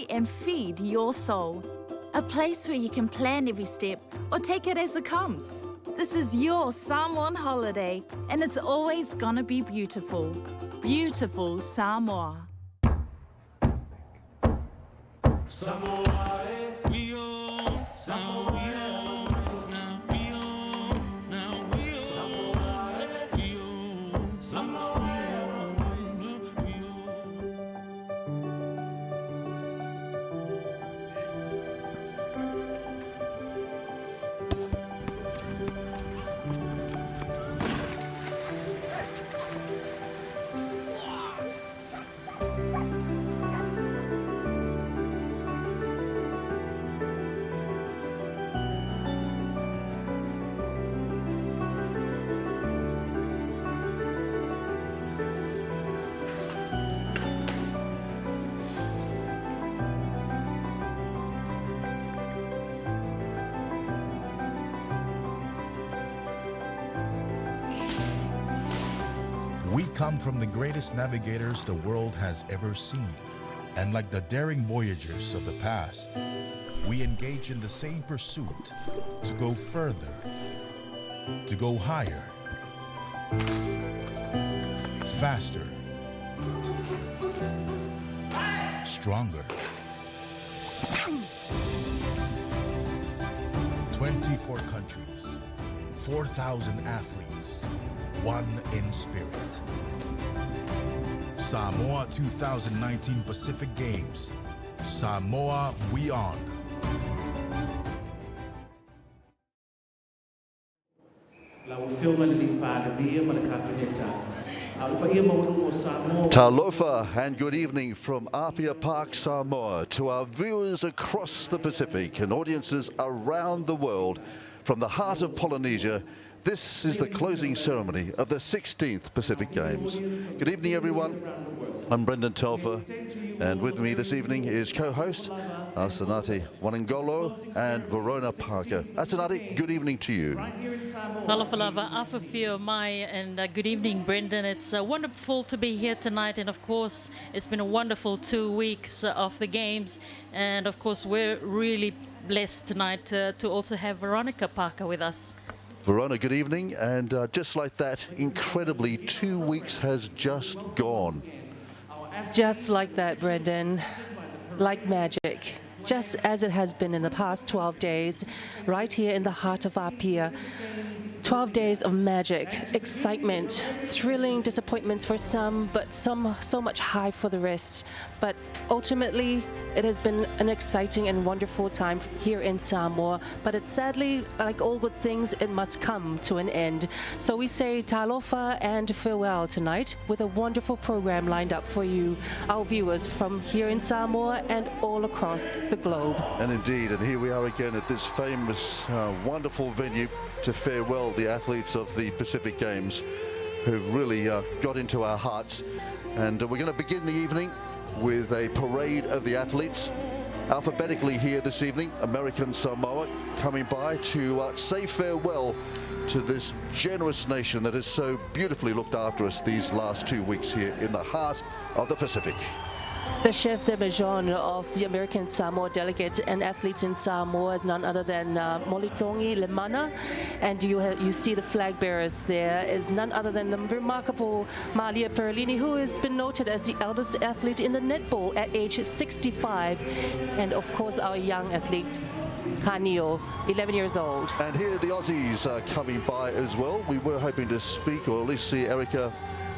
and feed your soul. A place where you can plan every step or take it as it comes. This is your Samoan holiday, and it's always gonna be beautiful. Beautiful Samoa. Samoa, Samoa. We come from the greatest navigators the world has ever seen. And like the daring voyagers of the past, we engage in the same pursuit to go further, to go higher, faster, stronger. 24 countries, 4,000 athletes, one in spirit. Samoa 2019 Pacific Games. Samoa, we on. Talofa and good evening from Apia Park, Samoa, to our viewers across the Pacific and audiences around the world. From the heart of Polynesia, this is the closing ceremony of the 16th Pacific Games. Good evening, everyone. I'm Brendan Telfer, and with me this evening is co-host Asanati Wanangolo and Verona Parker. Asanati, good evening to you. Malafalava, Afafio, Mai, and good evening, Brendan. It's wonderful to be here tonight, and of course, it's been a wonderful 2 weeks of the Games, and of course, we're really blessed tonight to also have Veronica Parker with us. Verona, good evening, and just like that, incredibly, 2 weeks has just gone. Just like that, Brendan, like magic, just as it has been in the past 12 days, right here in the heart of Apia. 12 days of magic, excitement, thrilling disappointments for some, but so much high for the rest. But ultimately, it has been an exciting and wonderful time here in Samoa. But it's sadly, like all good things, it must come to an end. So we say talofa and farewell tonight with a wonderful program lined up for you, our viewers from here in Samoa and all across the globe. And indeed, and here we are again at this famous, wonderful venue to farewell the athletes of the Pacific Games who've really got into our hearts. And we're going to begin the evening with a parade of the athletes. Alphabetically here this evening, American Samoa coming by to say farewell to this generous nation that has so beautifully looked after us these last 2 weeks here in the heart of the Pacific. The chef de mission of the American Samoa delegate and athletes in Samoa is none other than Molitongi Lemana, and you see the flag bearers there is none other than the remarkable Malia Perlini, who has been noted as the eldest athlete in the netball at age 65, and of course our young athlete Kanio, 11 years old. And here the Aussies are coming by as well. We were hoping to speak or at least see Erika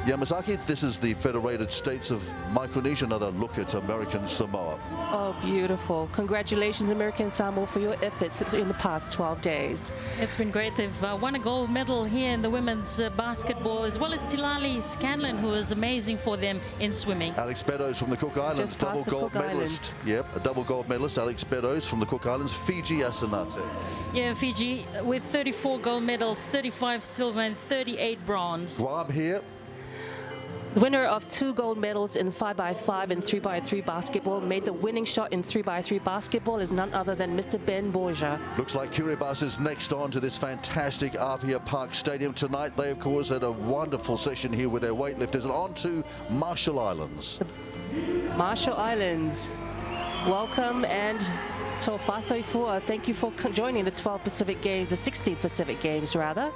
Yamazaki. This is the Federated States of Micronesia. Another look at American Samoa. Oh, beautiful. Congratulations, American Samoa, for your efforts in the past 12 days. It's been great. They've won a gold medal here in the women's basketball, as well as Tilali Scanlon, who is amazing for them in swimming. Alex Beddoes from the Cook Islands, double gold medalist. Yep, a double gold medalist, Alex Beddoes from the Cook Islands. Fiji Asanate. Yeah, Fiji with 34 gold medals, 35 silver and 38 bronze. Guam here. The winner of 2 gold medals in 5x5 and 3x3 basketball, made the winning shot in 3x3 basketball, is none other than Mr. Ben Borja. Looks like Kiribati is next on to this fantastic Apia Park Stadium tonight. They, of course, had a wonderful session here with their weightlifters. And on to Marshall Islands. Marshall Islands. welcome, and Tofasoi Fua, thank you for joining the 12 Pacific Games, the 16 Pacific Games rather.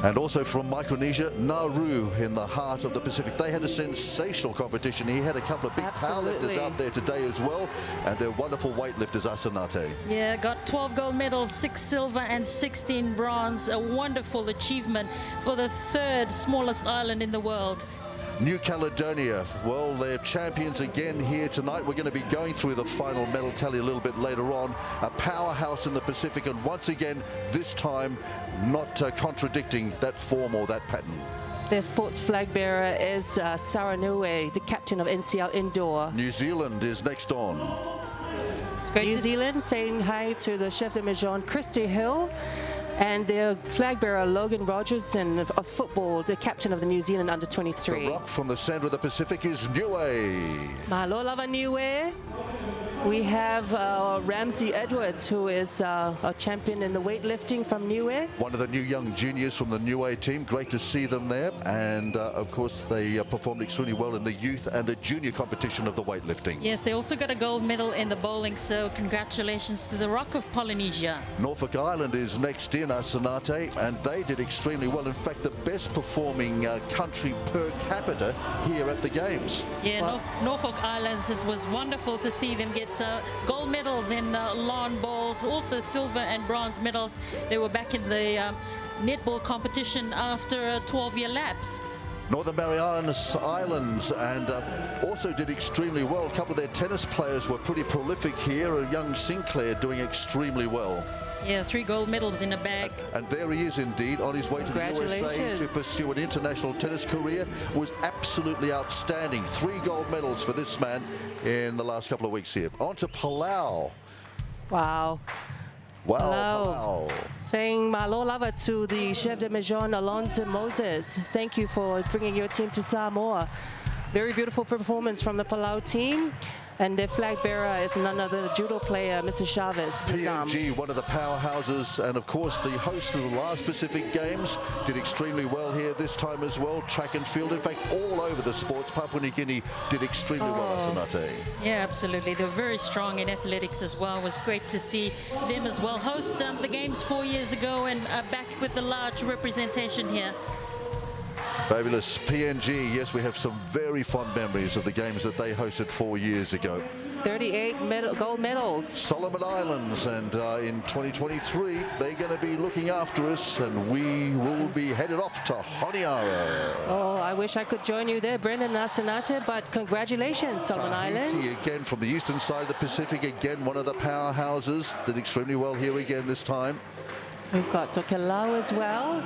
And also from Micronesia, Nauru in the heart of the Pacific. They had a sensational competition. He had a couple of big powerlifters out there today as well, and they're wonderful weightlifters, Asanate. Yeah, got 12 gold medals, 6 silver and 16 bronze. A wonderful achievement for the third smallest island in the world. New Caledonia, well, they're champions again here tonight. We're going to be going through the final medal tally a little bit later on. A powerhouse in the Pacific, and once again, this time, not contradicting that form or that pattern. Their sports flag bearer is Saranue, the captain of NCL Indoor. New Zealand is next on. New Zealand saying hi to the chef de mission, Christy Hill. And their flag bearer, Logan Rogerson of football, the captain of the New Zealand under-23. The rock from the center of the Pacific is Niue. Mahalo lava Niue. We have Ramsey Edwards, who is a champion in the weightlifting from Niue. One of the new young juniors from the Niue team. Great to see them there. And of course, they performed extremely well in the youth and the junior competition of the weightlifting. Yes, they also got a gold medal in the bowling, so congratulations to the Rock of Polynesia. Norfolk Island is next in, Asanate, and they did extremely well. In fact, the best performing country per capita here at the Games. Yeah, Norfolk Islands, it was wonderful to see them get gold medals in lawn bowls, also silver and bronze medals. They were back in the netball competition after a 12-year lapse. Northern Marianas Islands, and also did extremely well. A couple of their tennis players were pretty prolific here. A young Sinclair doing extremely well. Yeah, 3 gold medals in a bag. And there he is indeed, on his way to the USA to pursue an international tennis career. Was absolutely outstanding. 3 gold medals for this man in the last couple of weeks here. On to Palau. Wow. Wow, Palau. Saying malo lava to the chef de mission, Alonso Moses. Thank you for bringing your team to Samoa. Very beautiful performance from the Palau team. And their flag bearer is none other than the judo player, Mrs. Chavez. PNG, one of the powerhouses, and of course the host of the last Pacific Games, did extremely well here this time as well. Track and field, in fact, all over the sports. Papua New Guinea did extremely well, Asanate. Yeah, absolutely. They were very strong in athletics as well. It was great to see them as well host the Games 4 years ago, and back with the large representation here. Fabulous. PNG, yes, we have some very fond memories of the Games that they hosted 4 years ago. 38 gold medals. Solomon Islands, and in 2023, they're going to be looking after us, and we will be headed off to Honiara. Oh, I wish I could join you there, Brendan Nasanate, but congratulations, Solomon Islands. Again, from the eastern side of the Pacific, again, one of the powerhouses. Did extremely well here again this time. We've got Tokelau as well.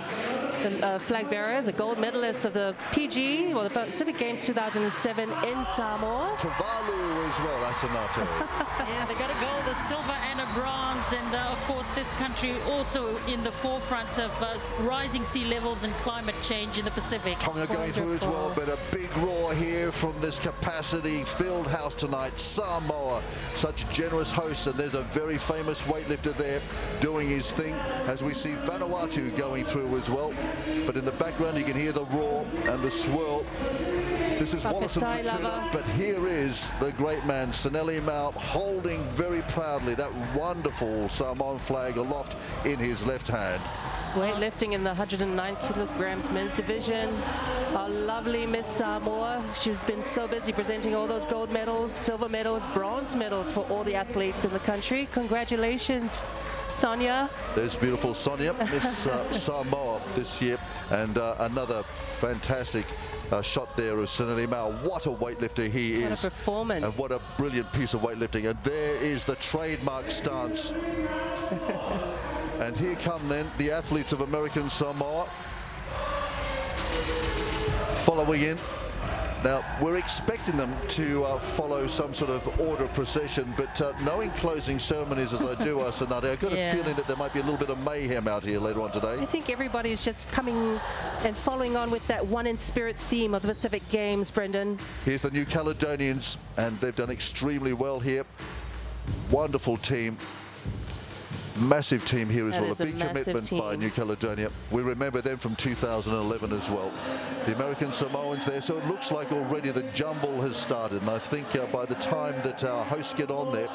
The flag bearer is a gold medalist of the PG, well, the Pacific Games 2007 in Samoa. Tuvalu as well, Asanate. Yeah, they got a gold, a silver and a bronze, and of course this country also in the forefront of rising sea levels and climate change in the Pacific. Tonga going through as well, but a big roar here from this capacity filled house tonight. Samoa, such generous hosts, and there's a very famous weightlifter there doing his thing, as we see Vanuatu going through as well. But in the background you can hear the roar and the swirl. This is Wallace and Fortuna, but here is the great man, Saneli Mau, holding very proudly that wonderful Samoan flag aloft in his left hand. Weightlifting in the 109 kilograms men's division. Our lovely Miss Samoa. She's been so busy presenting all those gold medals, silver medals, bronze medals for all the athletes in the country. Congratulations, Sonia. There's beautiful Sonia, Miss Samoa this year, and another fantastic shot there of Saneli Mau. What a weightlifter he is. What a performance. And what a brilliant piece of weightlifting. And there is the trademark stance. And here come then the athletes of American Samoa following in. Now, we're expecting them to follow some sort of order of procession, but knowing closing ceremonies as I do, Asanate, I've got a feeling that there might be a little bit of mayhem out here later on today. I think everybody's just coming and following on with that one in spirit theme of the Pacific Games, Brendan. Here's the New Caledonians, and they've done extremely well here. Wonderful team. massive team here as That well. is A a big massive commitment by team. New Caledonia. We remember them from 2011 as well. The American Samoans there, so it looks like already the jumble has started. And I think by the time that our hosts get on there,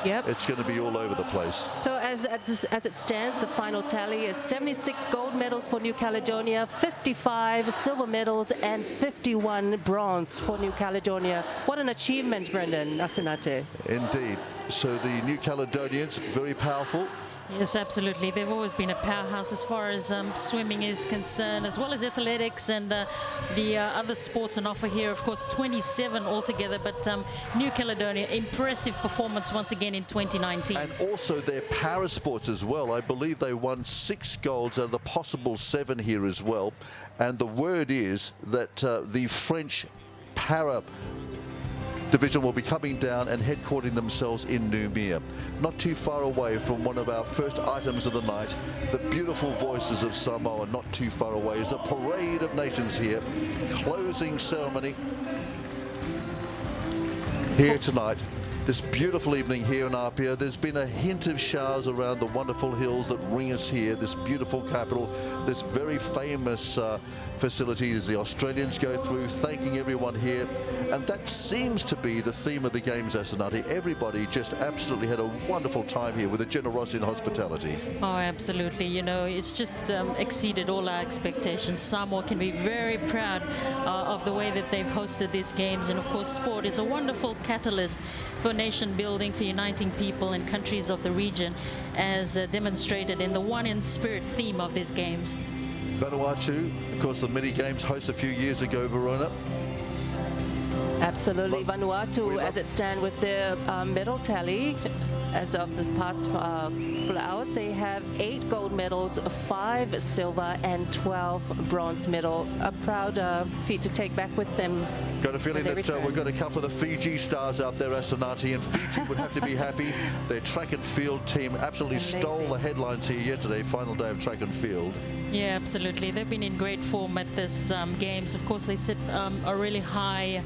Yep. it's going to be all over the place. So as it stands, the final tally is 76 gold medals for New Caledonia, 55 silver medals, and 51 bronze for New Caledonia. What an achievement, Brendan Asenate. Indeed. So the New Caledonians, very powerful. Yes, absolutely. They've always been a powerhouse as far as swimming is concerned, as well as athletics and the other sports on offer here. Of course, 27 altogether, but New Caledonia, impressive performance once again in 2019. And also their para sports as well. I believe they won 6 golds out of the possible 7 here as well. And the word is that the French para division will be coming down and headquartering themselves in Noumea, not too far away from one of our first items of the night, the beautiful voices of Samoa. Not too far away is the Parade of Nations here, closing ceremony here tonight. This beautiful evening here in Apia. There's been a hint of showers around the wonderful hills that ring us here, this beautiful capital, this very famous facility as the Australians go through, thanking everyone here. And that seems to be the theme of the games, Asenate. Everybody just absolutely had a wonderful time here with the generosity and hospitality. Oh, absolutely. You know, it's just exceeded all our expectations. Samoa can be very proud of the way that they've hosted these games. And of course, sport is a wonderful catalyst for nation building, for uniting people and countries of the region, as demonstrated in the One in Spirit theme of these games. Vanuatu, of course, the mini games hosted a few years ago, Verona. Absolutely. But Vanuatu, as it stands with their medal tally, as of the past couple hours, they have 8 gold medals, 5 silver, and 12 bronze medals. A proud feat to take back with them. Got a feeling when they that return. we've got a couple of the Fiji stars out there, Asenate, and Fiji would have to be happy. Their track and field team absolutely Amazing. stole the headlines here yesterday, final day of track and field. Yeah, absolutely. They've been in great form at this games. Of course, they set a really high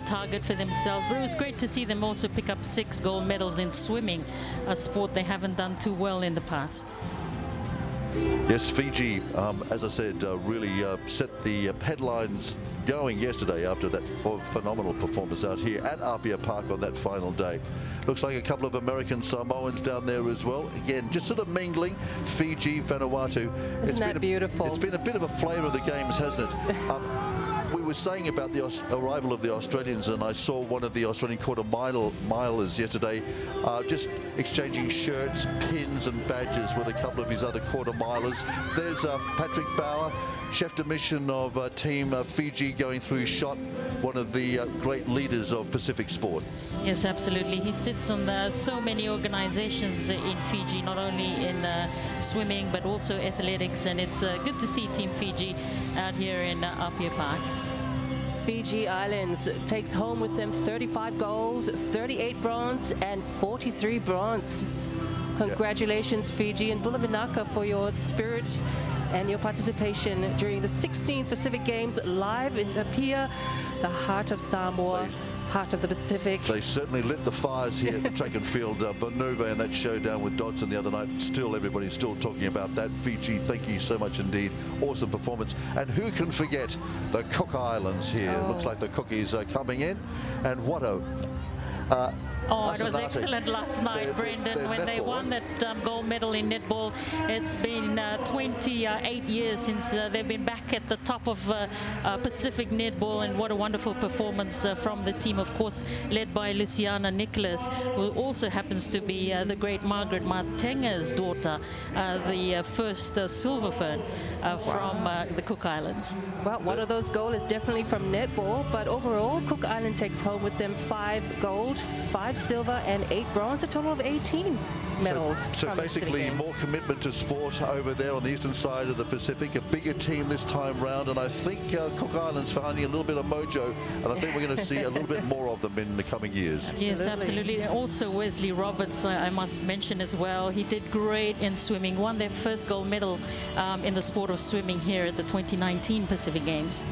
target for themselves, but it was great to see them also pick up 6 gold medals in swimming, a sport they haven't done too well in the past. Yes, Fiji, as I said, really set the headlines going yesterday after that phenomenal performance out here at Apia Park on that final day. Looks like a couple of American Samoans down there as well. Again, just sort of mingling, Fiji, Vanuatu. Isn't that beautiful? It's been a bit of a flavour of the games, hasn't it? We were saying about the arrival of the Australians, and I saw one of the Australian quarter-milers yesterday just exchanging shirts, pins and badges with a couple of his other quarter-milers. There's Patrick Bauer, chef de mission of Team Fiji, going through his shot, one of the great leaders of Pacific sport. Yes, absolutely. He sits on so many organizations in Fiji, not only in swimming, but also athletics. And it's good to see Team Fiji out here in Apia Park. Fiji Islands takes home with them 35 golds, 38 bronze, and 43 bronze. Congratulations, Fiji and Bulavinaka, for your spirit and your participation during the 16th Pacific Games live in Apia, the heart of Samoa, heart of the Pacific. They certainly lit the fires here at the track and field Bernuva and that showdown with Dodson the other night. Still, everybody's still talking about that. Fiji, thank you so much indeed. Awesome performance. And who can forget the Cook Islands here? Oh. Looks like the cookies are coming in. And what a... Oh, it was Asenate. excellent last night, Brendan, when they won that gold medal in netball. It's been 28 years since they've been back at the top of Pacific netball, and what a wonderful performance from the team, of course, led by Luciana Nicholas, who also happens to be the great Margaret Matenga's daughter, the first silver fern from the Cook Islands. Well, one of those goals is definitely from netball, but overall, Cook Island takes home with them 5 gold, 5 silver, and 8 bronze, a total of 18 medals. So from the Pacific basically Games. more commitment to sport over there on the eastern side of the Pacific, a bigger team this time round, and I think Cook Island's finding a little bit of mojo, and I think we're going to see a little bit more of them in the coming years. Yes, absolutely. And also Wesley Roberts, I must mention as well. He did great in swimming, won their first gold medal in the sport of swimming here at the 2019 Pacific Games.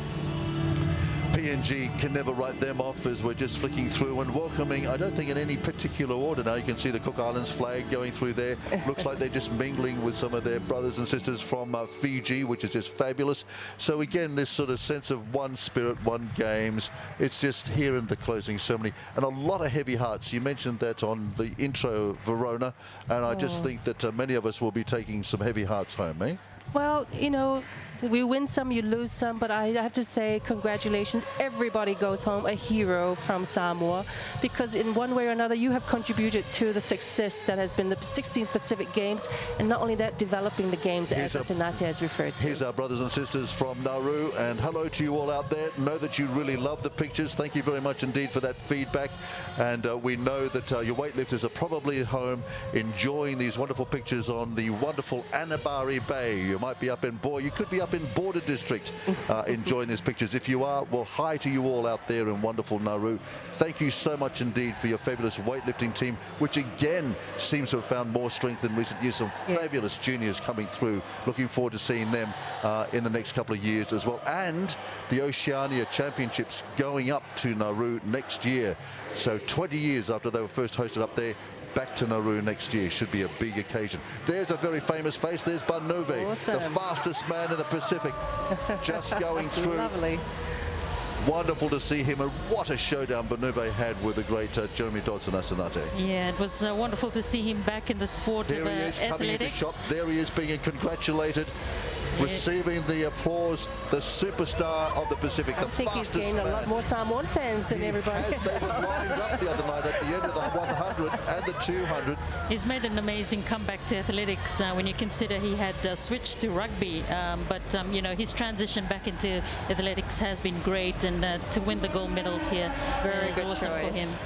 PNG can never write them off as we're just flicking through and welcoming, I don't think in any particular order now. You can see the Cook Islands flag going through there. Looks like they're just mingling with some of their brothers and sisters from Fiji, which is just fabulous. So again, this sort of sense of one spirit, one games. It's just here in the closing ceremony. And a lot of heavy hearts. You mentioned that on the intro, Verona, and I just think that many of us will be taking some heavy hearts home, eh? Well, you know, we win some, you lose some, but I have to say congratulations. Everybody goes home a hero from Samoa, because in one way or another you have contributed to the success that has been the 16th Pacific Games, and not only that, developing the games as Sinate has referred to. Here's our brothers and sisters from Nauru, and hello to you all out there. Know that you really love the pictures. Thank you very much indeed for that feedback, and we know that your weightlifters are probably at home enjoying these wonderful pictures on the wonderful Anabari Bay. You might be up in you could be up in Border District enjoying these pictures. If you are, well, hi to you all out there in wonderful Nauru. Thank you so much indeed for your fabulous weightlifting team, which again seems to have found more strength in recent years. Some fabulous juniors coming through. Looking forward to seeing them in the next couple of years as well. And the Oceania Championships going up to Nauru next year. So 20 years after they were first hosted up there, back to Nauru next year. Should be a big occasion. There's a very famous face. There's Banuve, awesome. The fastest man in the Pacific, just going through. Lovely. Wonderful to see him, and what a showdown Banuve had with the great Jeremy Dodson-Asanate. Yeah, it was wonderful to see him back in the sport There of he is, coming into athletics. shop. There he is, being congratulated, receiving the applause, the superstar of the Pacific, I the think he's fastest gained man. a lot more Samoan fans than everybody. They were lined up the other night at the end of the 100 and the 200. He's made an amazing comeback to athletics when you consider he had switched to rugby, but you know, his transition back into athletics has been great, and to win the gold medals here Very is good awesome for choice. him.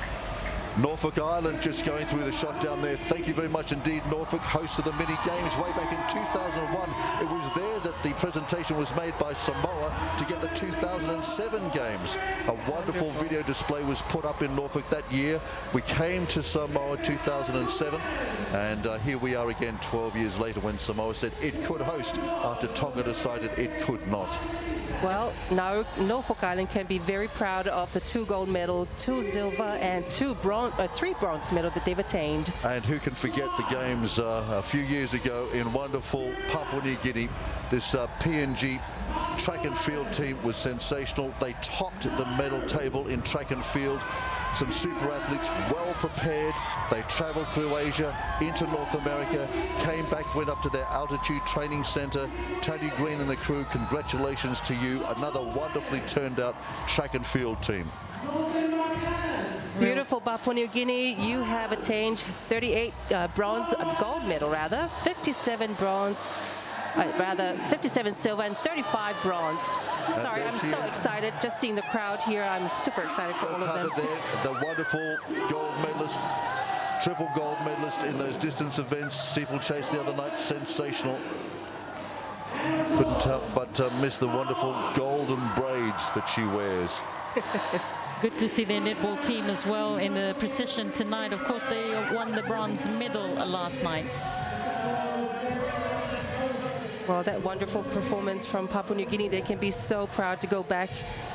Norfolk Island just going through the shot down there. Thank you very much indeed, Norfolk, host of the mini games way back in 2001. It was there that the presentation was made by Samoa to get the 2007 games. A wonderful video display was put up in Norfolk that year. We came to Samoa 2007, and here we are again 12 years later when Samoa said it could host after Tonga decided it could not. Well, now Norfolk Island can be very proud of the 2 gold medals, 2 silver, and 3 bronze medals that they've attained. And who can forget the games a few years ago in wonderful Papua New Guinea. This PNG track and field team was sensational. They topped the medal table in track and field. Some super athletes, well prepared. They traveled through Asia into North America, came back, went up to their altitude training center. Tony Green and the crew, congratulations to you. Another wonderfully turned out track and field team. Beautiful Papua New Guinea, you have attained 38 gold medal rather, 57 bronze, 57 silver and 35 bronze. Sorry, I'm so excited just seeing the crowd here. I'm super excited for all of them. There, the wonderful gold medalist, triple gold medalist in those distance events, steeplechase the other night, sensational. Couldn't help but miss the wonderful golden braids that she wears. Good to see their netball team as well in the precision tonight. Of course, they won the bronze medal last night. Well, that wonderful performance from Papua New Guinea, they can be so proud to go back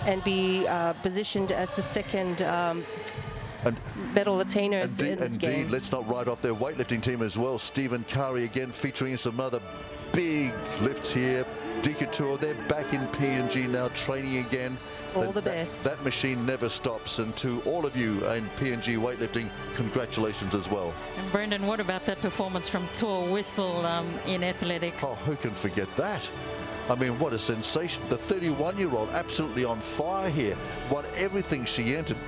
and be positioned as the second medal attainers in this game. Indeed, let's not write off their weightlifting team as well. Stephen Curry again featuring some other big lifts here. Decatur, they're back in PNG now, training again. All the best. That machine never stops, and to all of you in PNG weightlifting, congratulations as well. And Brendan, what about that performance from Tor Whistle in athletics? Oh, who can forget that? I mean, what a sensation. The 31-year-old absolutely on fire here. Won everything she entered.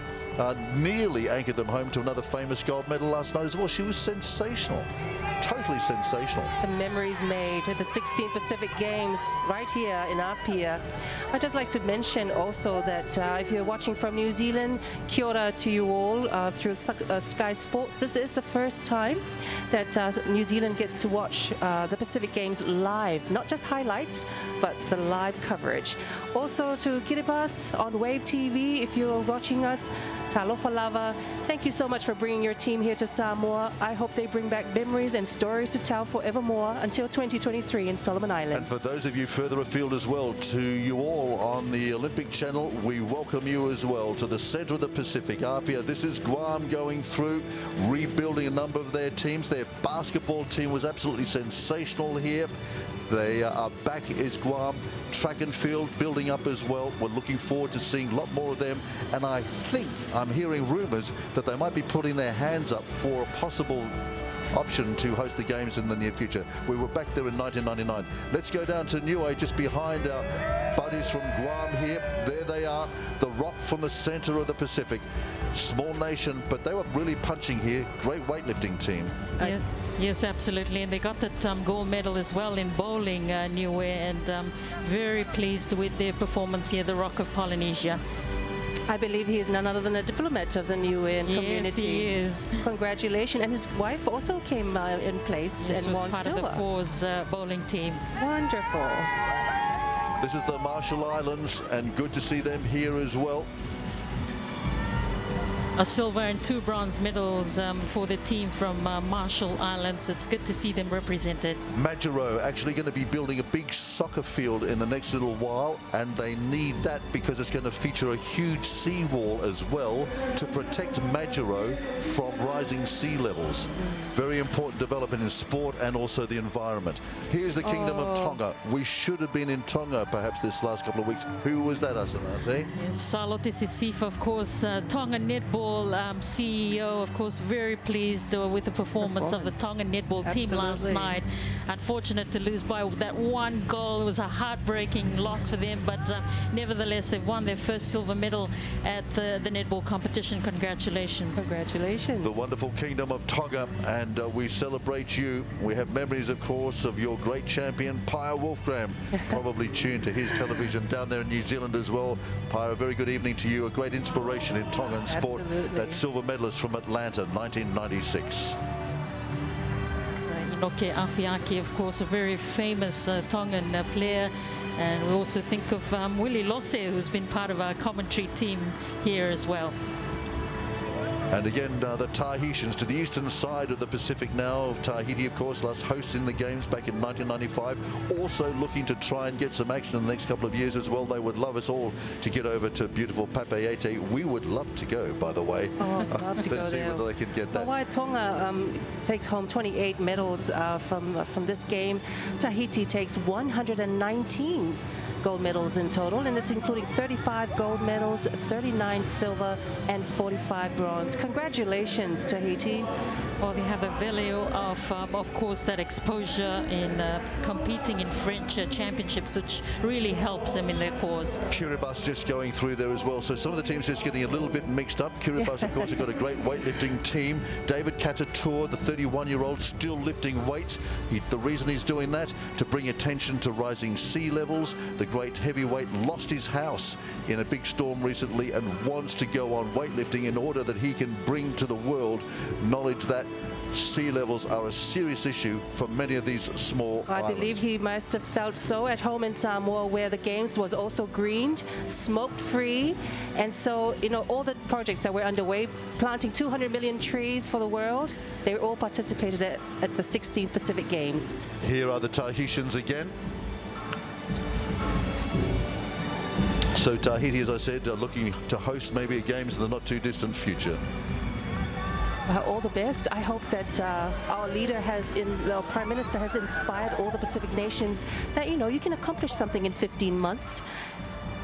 Nearly anchored them home to another famous gold medal last night as well. She was sensational. Totally sensational. The memories made at the 16th Pacific Games right here in Apia. I'd just like to mention also that if you're watching from New Zealand, kia ora to you all through Sky Sports. This is the first time that New Zealand gets to watch the Pacific Games live, not just highlights, but the live coverage. Also to Kiribati on Wave TV, if you're watching us, Talofa Lava, thank you so much for bringing your team here to Samoa. I hope they bring back memories and stories to tell forevermore until 2023 in Solomon Islands. And for those of you further afield as well, to you all on the Olympic Channel, we welcome you as well to the center of the Pacific, Apia. This is Guam going through, rebuilding a number of their teams. Their basketball team was absolutely sensational here. They are back as Guam. Track and field building up as well. We're looking forward to seeing a lot more of them. And I think I'm hearing rumors that they might be putting their hands up for a possible option to host the games in the near future. We were back there in 1999. Let's go down to Niue, just behind our buddies from Guam here. There they are, the rock from the center of the Pacific. Small nation, but they were really punching here. Great weightlifting team. Yeah. Yes, absolutely. And they got that gold medal as well in bowling, Niue, and very pleased with their performance here, the Rock of Polynesia. I believe he is none other than a diplomat of the Niuean community. Yes, he is. Congratulations. And his wife also came in place This and was won part silver. of the Fours bowling team. Wonderful. This is the Marshall Islands, and good to see them here as well. A silver and 2 bronze medals for the team from Marshall Islands. It's good to see them represented. Majuro actually going to be building a big soccer field in the next little while, and they need that because it's going to feature a huge seawall as well to protect Majuro from rising sea levels. Very important development in sport and also the environment. Here's the Kingdom of Tonga. We should have been in Tonga perhaps this last couple of weeks. Who was that, Asanate? Salote Sisifa, of course, Tonga Netball CEO, of course, very pleased with the performance of the Tonga Netball team last night. Unfortunate to lose by that 1 goal. It was a heartbreaking loss for them, but nevertheless, they've won their first silver medal at the netball competition. Congratulations. Congratulations. The wonderful Kingdom of Tonga, and we celebrate you. We have memories, of course, of your great champion, Pia Wolfgram, probably tuned to his television down there in New Zealand as well. Pia, a very good evening to you. A great inspiration in Tongan sport. Absolutely. That silver medalist from Atlanta, 1996. Inoke Afiaki, of course, a very famous Tongan player. And we also think of Willie Losse, who's been part of our commentary team here as well. And again, the Tahitians to the eastern side of the Pacific now. Tahiti, of course, last hosting the games back in 1995. Also looking to try and get some action in the next couple of years as well. They would love us all to get over to beautiful Papeete. We would love to go, by the way. Oh, I'd love to go Let's see there. whether they can get that. While Tonga takes home 28 medals from this game, Tahiti takes 119 gold medals in total, and it's including 35 gold medals, 39 silver, and 45 bronze. Congratulations, Tahiti. Well, they have a value of course, that exposure in competing in French championships, which really helps them in their cause. Kiribati just going through there as well. So some of the teams just getting a little bit mixed up. Kiribati, of course, have got a great weightlifting team. David Katatua, the 31-year-old, still lifting weights. The reason he's doing that, to bring attention to rising sea levels. The great heavyweight lost his house in a big storm recently and wants to go on weightlifting in order that he can bring to the world knowledge that sea levels are a serious issue for many of these small I islands. believe he must have felt so at home in Samoa, where the games was also greened, smoke free, and so, you know, all the projects that were underway, planting 200 million trees for the world, they all participated at the 16th Pacific Games. Here are the Tahitians again. So Tahiti, as I said, are looking to host maybe a games in the not too distant future. All the best. I hope that our leader our Prime Minister has inspired all the Pacific nations that, you know, you can accomplish something in 15 months.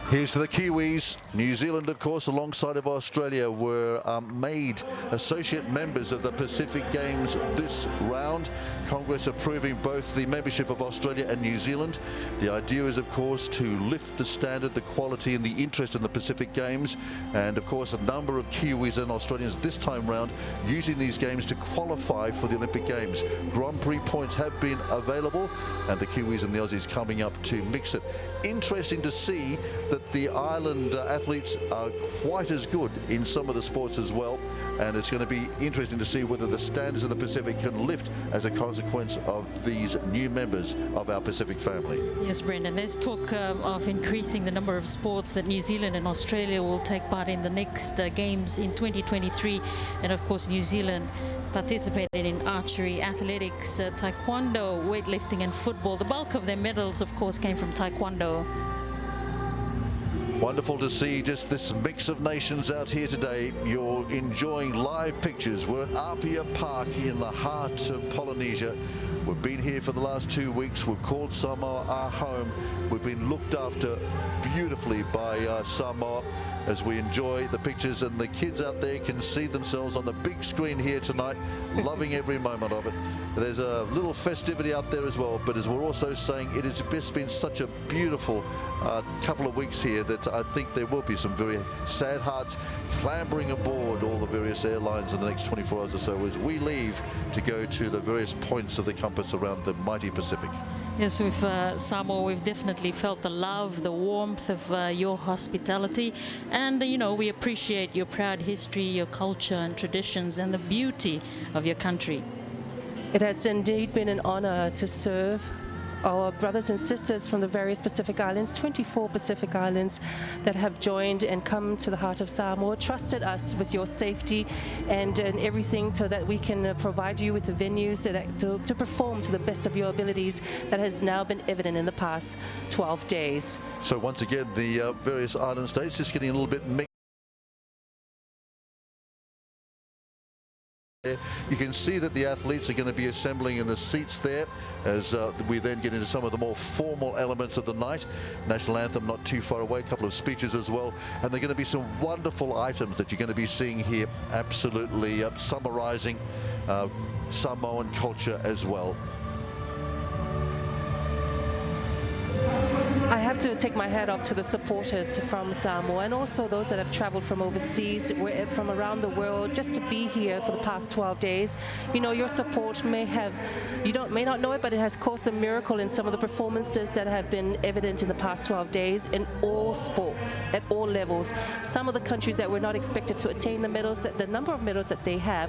Here's to the Kiwis. New Zealand, of course, alongside of Australia, were made associate members of the Pacific Games this round. Congress approving both the membership of Australia and New Zealand. The idea is, of course, to lift the standard, the quality and the interest in the Pacific Games. And, of course, a number of Kiwis and Australians this time round using these games to qualify for the Olympic Games. Grand Prix points have been available, and the Kiwis and the Aussies coming up to mix it. Interesting to see the that the island athletes are quite as good in some of the sports as well, and it's going to be interesting to see whether the standards of the Pacific can lift as a consequence of these new members of our Pacific family. Yes, Brendan, there's talk of increasing the number of sports that New Zealand and Australia will take part in the next games in 2023, and of course New Zealand participated in archery, athletics, taekwondo, weightlifting and football. The bulk of their medals, of course, came from taekwondo. Wonderful to see just this mix of nations out here today. You're enjoying live pictures. We're at Apia Park in the heart of Polynesia. We've been here for the last 2 weeks. We've called Samoa our home. We've been looked after beautifully by Samoa as we enjoy the pictures, and the kids out there can see themselves on the big screen here tonight, loving every moment of it. There's a little festivity out there as well, but as we're also saying, it has just been such a beautiful couple of weeks here that I think there will be some very sad hearts clambering aboard all the various airlines in the next 24 hours or so as we leave to go to the various points of the compass around the mighty Pacific. Yes, with Samoa, we've definitely felt the love, the warmth of your hospitality, and you know, we appreciate your proud history, your culture and traditions, and the beauty of your country. It has indeed been an honor to serve our brothers and sisters from the various Pacific Islands, 24 Pacific Islands that have joined and come to the heart of Samoa, trusted us with your safety and everything so that we can provide you with the venues to perform to the best of your abilities. That has now been evident in the past 12 days. So once again, the various island states just getting a little bit mixed. You can see that the athletes are going to be assembling in the seats there as we then get into some of the more formal elements of the night. National anthem not too far away, a couple of speeches as well, and there are going to be some wonderful items that you're going to be seeing here, absolutely summarizing Samoan culture as well. I have to take my hat off to the supporters from Samoa and also those that have traveled from overseas, from around the world, just to be here for the past 12 days. You know, your support may not know it, but it has caused a miracle in some of the performances that have been evident in the past 12 days in all sports, at all levels. Some of the countries that were not expected to attain the medals, the number of medals that they have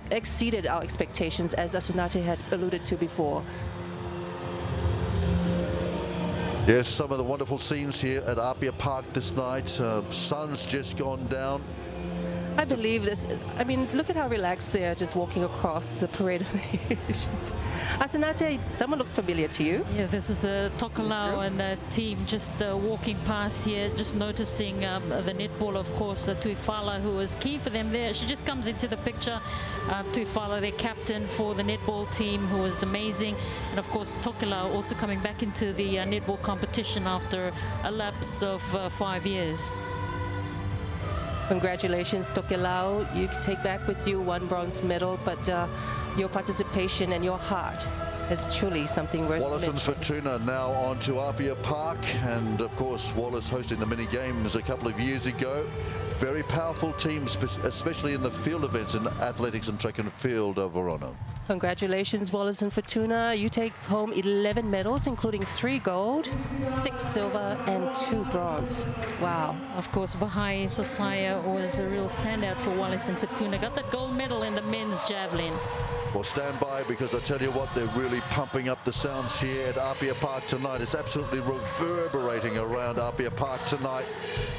exceeded our expectations, as Asunate had alluded to before. Yes, some of the wonderful scenes here at Apia Park this night. Sun's just gone down. I believe this. I mean, look at how relaxed they are just walking across the parade of nations. Asunate, someone looks familiar to you. Yeah, this is the Tokelau and the team just walking past here, just noticing the netball, of course, Tuifala, who was key for them there. She just comes into the picture. Tuifala, their captain for the netball team, who was amazing. And of course, Tokelau also coming back into the netball competition after a lapse of 5 years. Congratulations, Tokelau. You can take back with you 1 bronze medal, but your participation and your heart is truly something worth Wallace and mentioning. Fortuna now on to Apia Park, and of course Wallace hosting the mini games a couple of years ago. Very powerful teams, especially in the field events in athletics and track and field of Verona. Congratulations, Wallace and Fortuna. You take home 11 medals, including 3 gold, 6 silver, and 2 bronze. Wow. Of course, Bahai Sosaya was a real standout for Wallace and Fortuna. Got that gold medal in the men's javelin. Well, stand by, because I tell you what, they're really pumping up the sounds here at Apia Park tonight. It's absolutely reverberating around Apia Park tonight,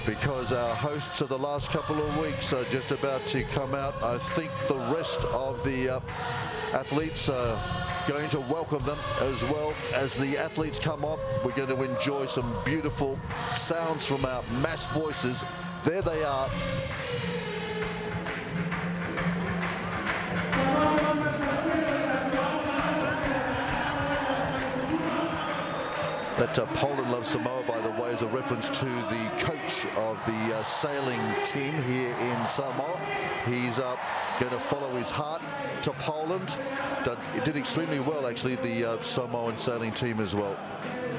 because our hosts of the last couple of weeks are just about to come out. I think the rest of the athletes are going to welcome them as well. As the athletes come up, we're going to enjoy some beautiful sounds from our massed voices. There they are. That Poland loves Samoa, by the way, is a reference to the coach of the sailing team here in Samoa. He's going to follow his heart to Poland. Did extremely well, actually, the Samoan sailing team as well.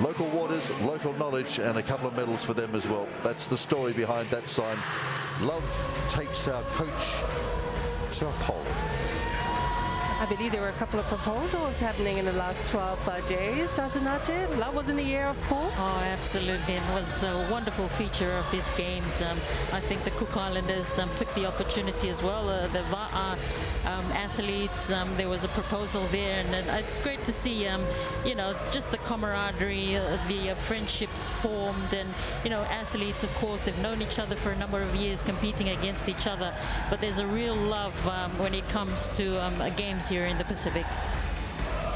Local waters, local knowledge, and a couple of medals for them as well. That's the story behind that sign. Love takes our coach to Poland. I believe there were a couple of proposals happening in the last 12 days, Asunate. Love was in the air, of course. Oh, absolutely. And it was a wonderful feature of these games. I think the Cook Islanders took the opportunity as well. The Va'a athletes, there was a proposal there, and it's great to see, just the camaraderie, the friendships formed, and, athletes, of course, they've known each other for a number of years, competing against each other, but there's a real love when it comes to games here in the Pacific.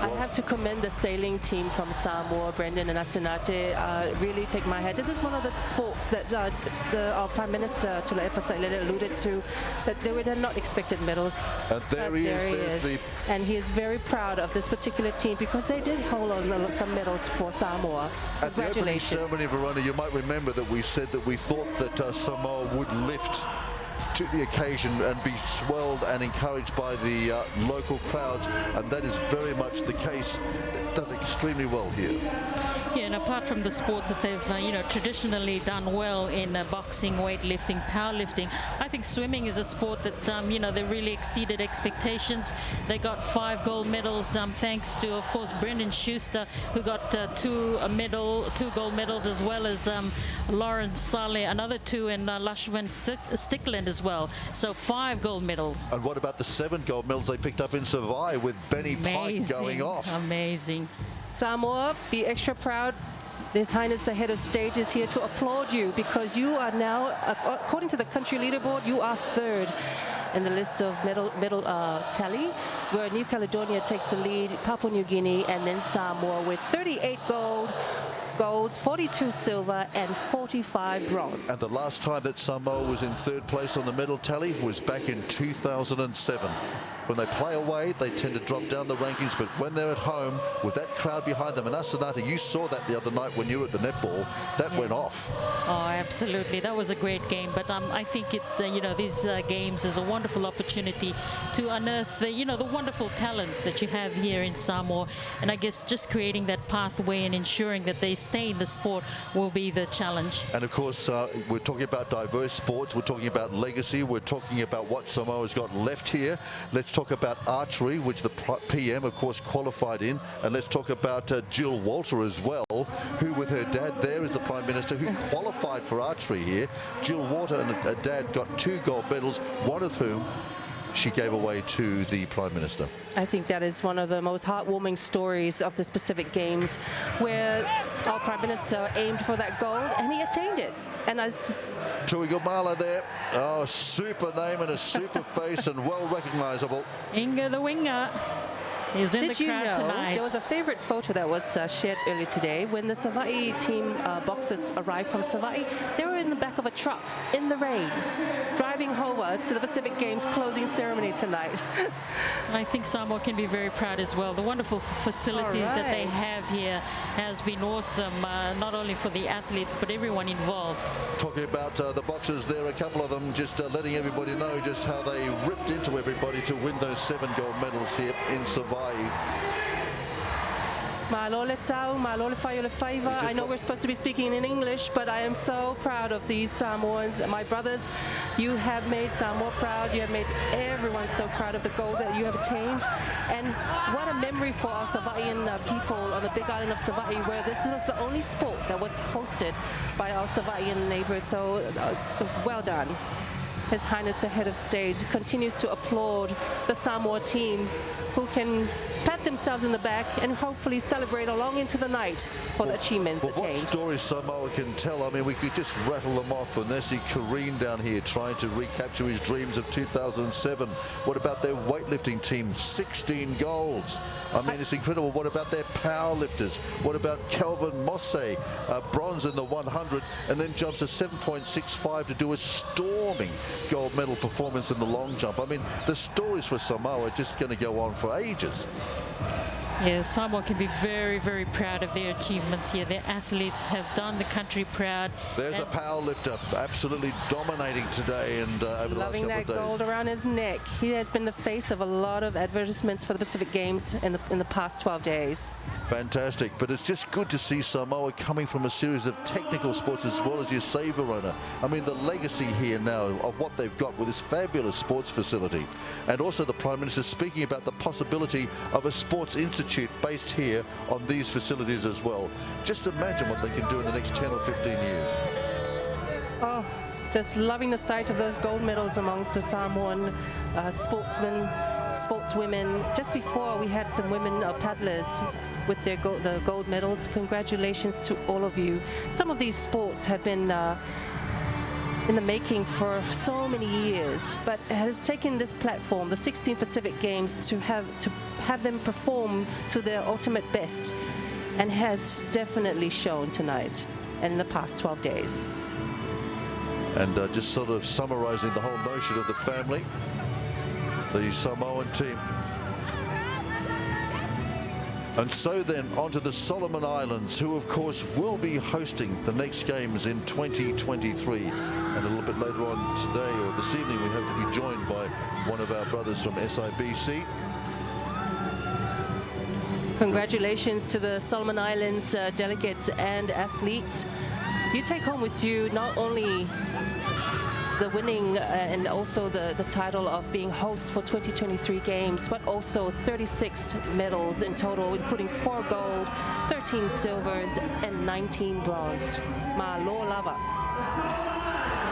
I have to commend the sailing team from Samoa, Brendan and Asunate. Really take my hat. This is one of the sports that our Prime Minister, Tule'epa Sailele, alluded to, that they were not expected medals. And there he is. And he is very proud of this particular team because they did hold on some medals for Samoa. At the opening ceremony, Verona, you might remember that we said that we thought that Samoa would lift to the occasion and be swelled and encouraged by the local crowds, and that is very much the case. They've done extremely well here. Yeah, and apart from the sports that they've traditionally done well in boxing, weightlifting, powerlifting, I think swimming is a sport that they really exceeded expectations. They got 5 gold medals thanks to, of course, Brendan Schuster, who got 2 gold medals, as well as Lawrence Saleh, another 2, and Lashvan Stickland as well. So 5 gold medals. And what about the 7 gold medals they picked up in Savai with Benny Pike going off? Amazing. Samoa, be extra proud. His Highness the Head of State is here to applaud you because you are now, according to the country leaderboard, you are 3rd in the list of medal tally, where New Caledonia takes the lead, Papua New Guinea, and then Samoa with 38 golds, 42 silver, and 45 bronze. And the last time that Samoa was in 3rd place on the medal tally was back in 2007. When they play away, they tend to drop down the rankings, but when they're at home with that crowd behind them, and Asunata, you saw that the other night when you were at the netball, that went off. Oh, absolutely. That was a great game, but I think these games is a wonderful opportunity to unearth the wonderful talents that you have here in Samoa, and I guess just creating that pathway and ensuring that they stay in the sport will be the challenge. And of course, we're talking about diverse sports, we're talking about legacy, we're talking about what Samoa's got left here. Let's talk about archery, which the PM, of course, qualified in, and let's talk about Jill Walter as well, who with her dad there is the Prime Minister, who qualified for archery here. Jill Walter and her dad got 2 gold medals, one of whom she gave away to the Prime Minister. I think that is one of the most heartwarming stories of this Pacific Games, where our Prime Minister aimed for that gold and he attained it. And as Tuigumala there, oh, super name and a super face and well recognizable. Inga the winger is in the crowd tonight. There was a favorite photo that was shared earlier today when the Savai team boxers arrived from Savai. They were in the back of a truck in the rain, driving over to the Pacific Games closing ceremony tonight. I think Samoa can be very proud as well. The wonderful facilities that they have here has been awesome, not only for the athletes but everyone involved. Talking about the boxers there, a couple of them just letting everybody know just how they ripped into everybody to win those 7 gold medals here in Savai. Malole tau, malole whaiole whaiva. I know we're supposed to be speaking in English, but I am so proud of these Samoans. My brothers, you have made Samoa proud. You have made everyone so proud of the gold that you have attained. And what a memory for our Savaian people on the big island of Savai, where this was the only sport that was hosted by our Savaian neighbors. So well done. His Highness the Head of State continues to applaud the Samoa team, who can pat themselves in the back and hopefully celebrate along into the night for the achievements attained. What stories Samoa can tell? I mean, we could just rattle them off. And there's Kareem down here trying to recapture his dreams of 2007. What about their weightlifting team? 16 golds. I mean, it's incredible. What about their powerlifters? What about Kelvin Mosse, bronze in the 100, and then jumps to 7.65 to do a storming gold medal performance in the long jump. I mean, the stories for Samoa are just going to go on for ages. Yes, Samoa can be very, very proud of their achievements here. Their athletes have done the country proud. There's a power lifter absolutely dominating today and over the last Loving couple that of days. gold around his neck. He has been the face of a lot of advertisements for the Pacific Games in the past 12 days. Fantastic, but it's just good to see Samoa coming from a series of technical sports as well, as you say, Verona. I mean, the legacy here now of what they've got with this fabulous sports facility, and also the Prime Minister speaking about the possibility of a sports institute based here on these facilities as well. Just imagine what they can do in the next 10 or 15 years. Oh, just loving the sight of those gold medals amongst the Samoan sportsmen, sportswomen. Just before, we had some women paddlers with their the gold medals. Congratulations to all of you. Some of these sports have been in the making for so many years, but it has taken this platform, the 16th Pacific Games, to have them perform to their ultimate best, and has definitely shown tonight and in the past 12 days. And just sort of summarizing the whole notion of the family, the Samoan team. And so then onto the Solomon Islands, who of course will be hosting the next games in 2023. And a little bit later on today or this evening, we hope to be joined by one of our brothers from SIBC. Congratulations to the Solomon Islands delegates and athletes. You take home with you not only the winning and also the title of being host for 2023 games, but also 36 medals in total, including 4 gold, 13 silvers, and 19 bronze. Malo lava.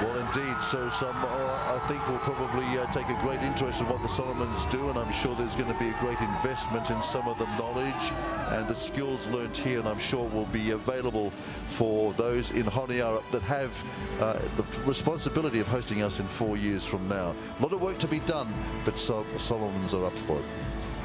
Well, indeed. So Samoa, I think, will probably take a great interest in what the Solomons do, and I'm sure there's going to be a great investment in some of the knowledge and the skills learnt here, and I'm sure will be available for those in Honiara that have the responsibility of hosting us in 4 years from now. A lot of work to be done, but Solomons are up for it.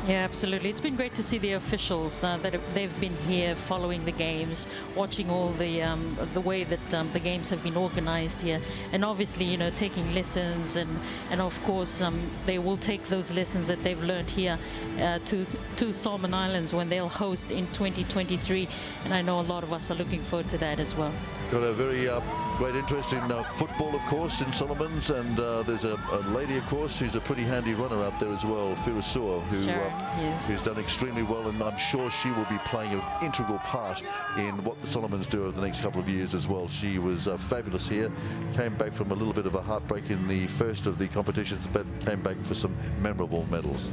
Yeah, absolutely. It's been great to see the officials that they've been here following the games, watching all the way that the games have been organized here, and obviously, you know, taking lessons, and of course they will take those lessons that they've learned here to Solomon Islands when they'll host in 2023, and I know a lot of us are looking forward to that as well. Got a very great interest in football, of course, in Solomons, and there's a lady, of course, who's a pretty handy runner out there as well, Firasua, who's done extremely well, and I'm sure she will be playing an integral part in what the Solomons do over the next couple of years as well. She was fabulous here, came back from a little bit of a heartbreak in the first of the competitions, but came back for some memorable medals.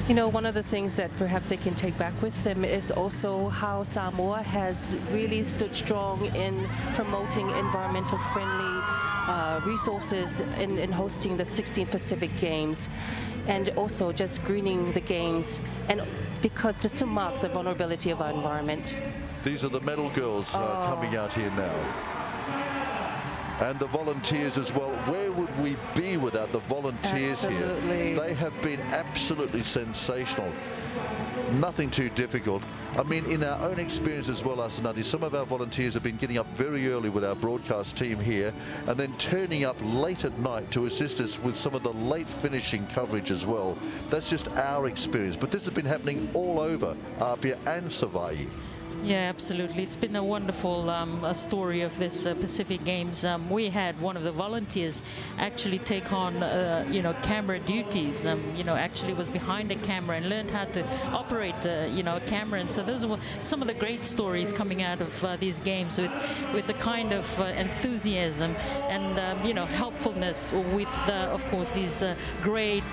You know, one of the things that perhaps they can take back with them is also how Samoa has really stood strong in promoting environmental friendly resources in hosting the 16th Pacific Games, and also just greening the games, and because just to mark the vulnerability of our environment. These are the medal girls coming out here now. And the volunteers as well. Where would we be without the volunteers here? They have been absolutely sensational. Nothing too difficult. I mean, in our own experience as well, Asanati, some of our volunteers have been getting up very early with our broadcast team here, and then turning up late at night to assist us with some of the late finishing coverage as well. That's just our experience. But this has been happening all over Apia and Savai'i. Yeah, absolutely. It's been a wonderful story of this Pacific Games. We had one of the volunteers actually take on, you know, camera duties. You know, actually was behind a camera and learned how to operate, you know, a camera. And so those are some of the great stories coming out of these games with the kind of enthusiasm and, you know, helpfulness with, of course, these great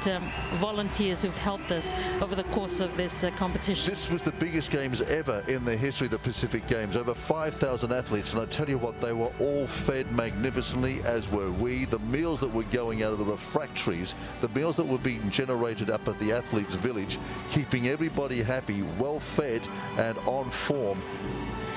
volunteers who've helped us over the course of this competition. This was the biggest games ever in the history of the Pacific Games. Over 5,000 athletes, and I tell you what, they were all fed magnificently, as were we. The meals that were going out of the refractories, the meals that were being generated up at the athletes' village, keeping everybody happy, well fed and on form.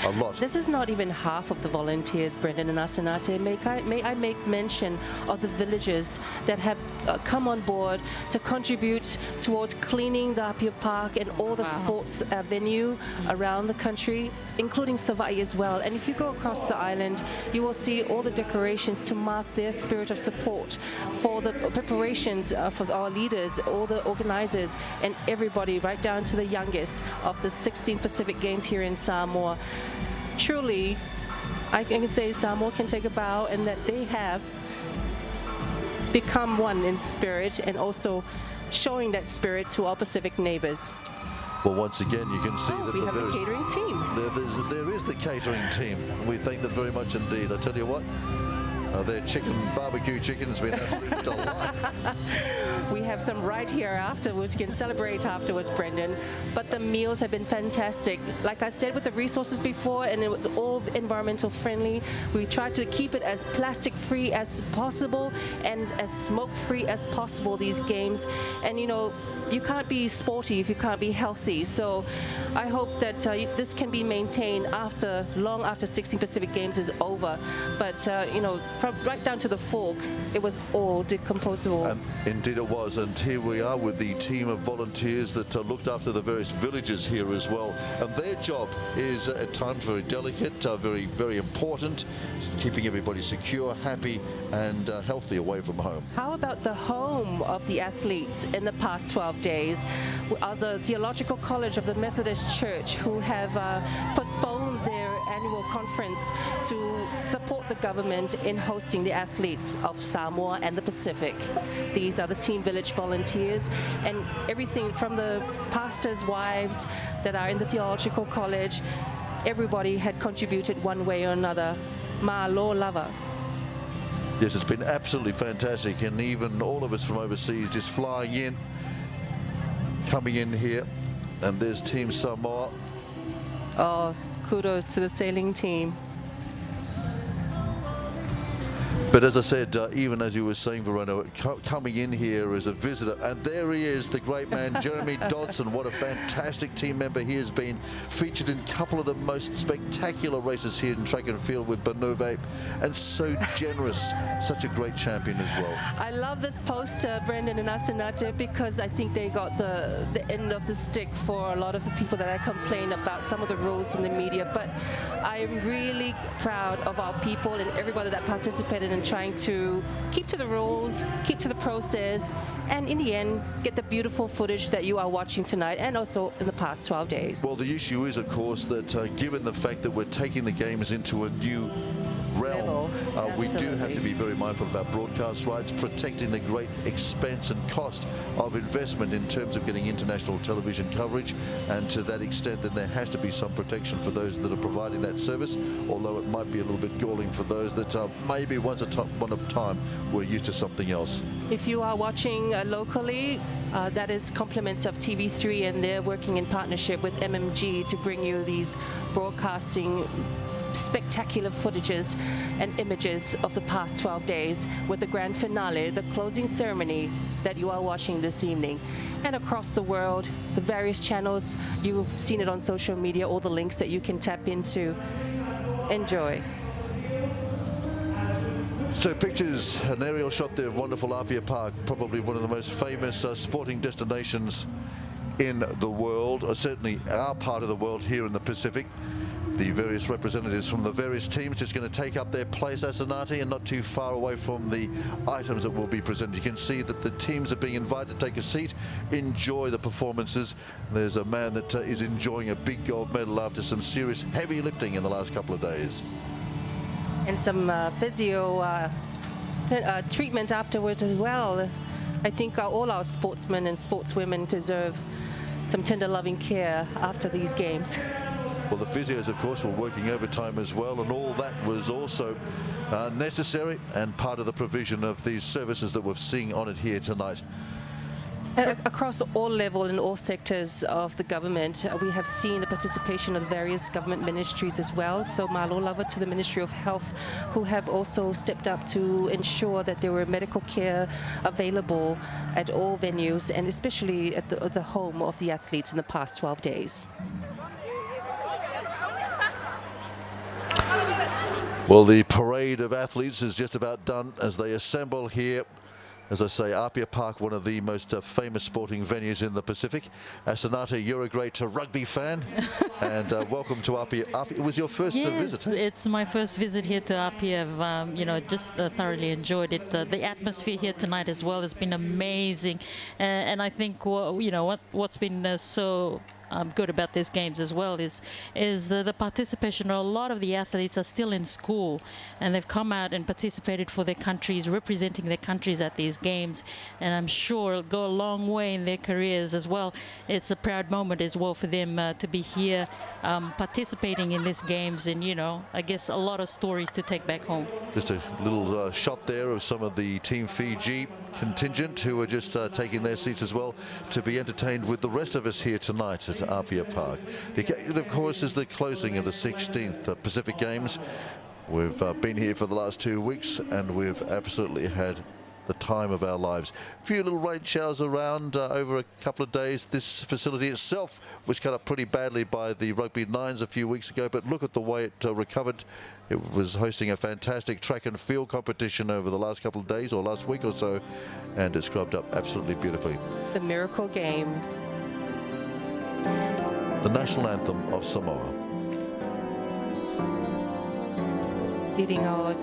A lot. This is not even half of the volunteers, Brendan and Asanate. May I make mention of the villagers that have come on board to contribute towards cleaning the Apia Park and all the sports venue around the country, including Savai as well. And if you go across the island, you will see all the decorations to mark their spirit of support for the preparations for our leaders, all the organizers, and everybody, right down to the youngest of the 16 Pacific Games here in Samoa. Truly, I can say Samoa can take a bow, and that they have become one in spirit and also showing that spirit to our Pacific neighbors. Well, once again, you can see that we have the catering team. There is the catering team. We thank them very much indeed. I tell you what, their barbecue chicken has been an absolute delight. We have some right here afterwards. You can celebrate afterwards, Brendan. But the meals have been fantastic. Like I said, with the resources before, and it was all environmental friendly. We tried to keep it as plastic free as possible and as smoke free as possible, these games. And you know, you can't be sporty if you can't be healthy. So I hope that this can be maintained long after 16 Pacific Games is over. But you know, from right down to the fork, it was all decomposable. Indeed it was, and here we are with the team of volunteers that looked after the various villages here as well. And their job is at times very delicate, very, very important, keeping everybody secure, happy and healthy away from home. How about the home of the athletes in the past 12 days? The Theological College of the Methodist Church, who have postponed their annual conference to support the government in hosting the athletes of Samoa and the Pacific. These are the Team Village volunteers, and everything from the pastors' wives that are in the Theological College, everybody had contributed one way or another. Malo lava. Yes, it's been absolutely fantastic, and even all of us from overseas just flying in, coming in here, and there's Team Samoa. Oh, kudos to the sailing team. But as I said, even as you were saying, Verona, coming in here as a visitor, and there he is, the great man, Jeremy Dodson. What a fantastic team member he has been. Featured in a couple of the most spectacular races here in track and field with Benove, and so generous, such a great champion as well. I love this poster, Brendan and Asanate, because I think they got the end of the stick for a lot of the people that I complain about some of the rules in the media. But I'm really proud of our people and everybody that participated in trying to keep to the rules, keep to the process, and in the end, get the beautiful footage that you are watching tonight and also in the past 12 days. Well, the issue is, of course, that given the fact that we're taking the games into a new realm, we do have to be very mindful about broadcast rights, protecting the great expense and cost of investment in terms of getting international television coverage, and to that extent then there has to be some protection for those that are providing that service, although it might be a little bit galling for those that maybe one at a time were used to something else. If you are watching locally, that is compliments of TV3, and they're working in partnership with MMG to bring you these broadcasting spectacular footages and images of the past 12 days, with the grand finale, the closing ceremony that you are watching this evening. And across the world, the various channels, you've seen it on social media, all the links that you can tap into. Enjoy. So pictures, an aerial shot there of wonderful Apia Park, probably one of the most famous sporting destinations in the world, or certainly our part of the world here in the Pacific. The various representatives from the various teams just going to take up their place, Asanate, and not too far away from the items that will be presented. You can see that the teams are being invited to take a seat, enjoy the performances. There's a man that is enjoying a big gold medal after some serious heavy lifting in the last couple of days. And some physio treatment afterwards as well. I think all our sportsmen and sportswomen deserve some tender loving care after these games. Well, the physios, of course, were working overtime as well, and all that was also necessary and part of the provision of these services that we're seeing on it here tonight. Across all levels and all sectors of the government, we have seen the participation of the various government ministries as well. So malo lava to the Ministry of Health, who have also stepped up to ensure that there were medical care available at all venues, and especially at the home of the athletes in the past 12 days. Well, the parade of athletes is just about done as they assemble here. As I say, Apia Park, one of the most famous sporting venues in the Pacific. Asanata, you're a great rugby fan, and welcome to Apia. It was your first visit. Yes, it's my first visit here to Apia. I've just thoroughly enjoyed it. The atmosphere here tonight as well has been amazing, and I think what's been so good about these games as well is the participation. A lot of the athletes are still in school, and they've come out and participated for their countries, representing their countries at these games, and I'm sure it'll go a long way in their careers as well. It's a proud moment as well for them to be here participating in these games, and I guess a lot of stories to take back home. Just a little shot there of some of the Team Fiji contingent who are just taking their seats as well to be entertained with the rest of us here tonight at Apia Park. It, of course, is the closing of the 16th Pacific Games. We've been here for the last 2 weeks, and we've absolutely had the time of our lives. A few little rain showers around over a couple of days. This facility itself was cut up pretty badly by the Rugby Nines a few weeks ago, but look at the way it recovered. It was hosting a fantastic track and field competition over the last couple of days, or last week or so, and it scrubbed up absolutely beautifully. The Miracle Games. The national anthem of Samoa. Leading our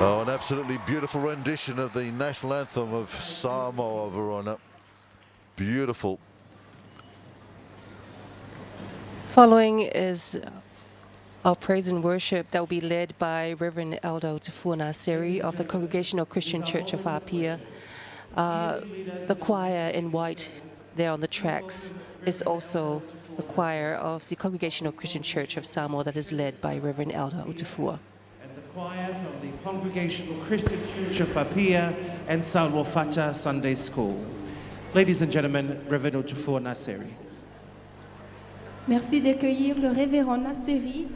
Oh, an absolutely beautiful rendition of the national anthem of Samoa, Verona. Beautiful. Following is our praise and worship that will be led by Reverend Elder Tufuna Seri of the Congregational Christian Church of Apia. The choir in white there on the tracks is also the choir of the Congregational Christian Church of Samoa that is led by Reverend Elder Utufua. Choir from the Congregational Christian Church of Apia and Samoa Fata Sunday School. Ladies and gentlemen, Reverend Otufo Naseri. Merci d'accueillir le révérend Nasseri.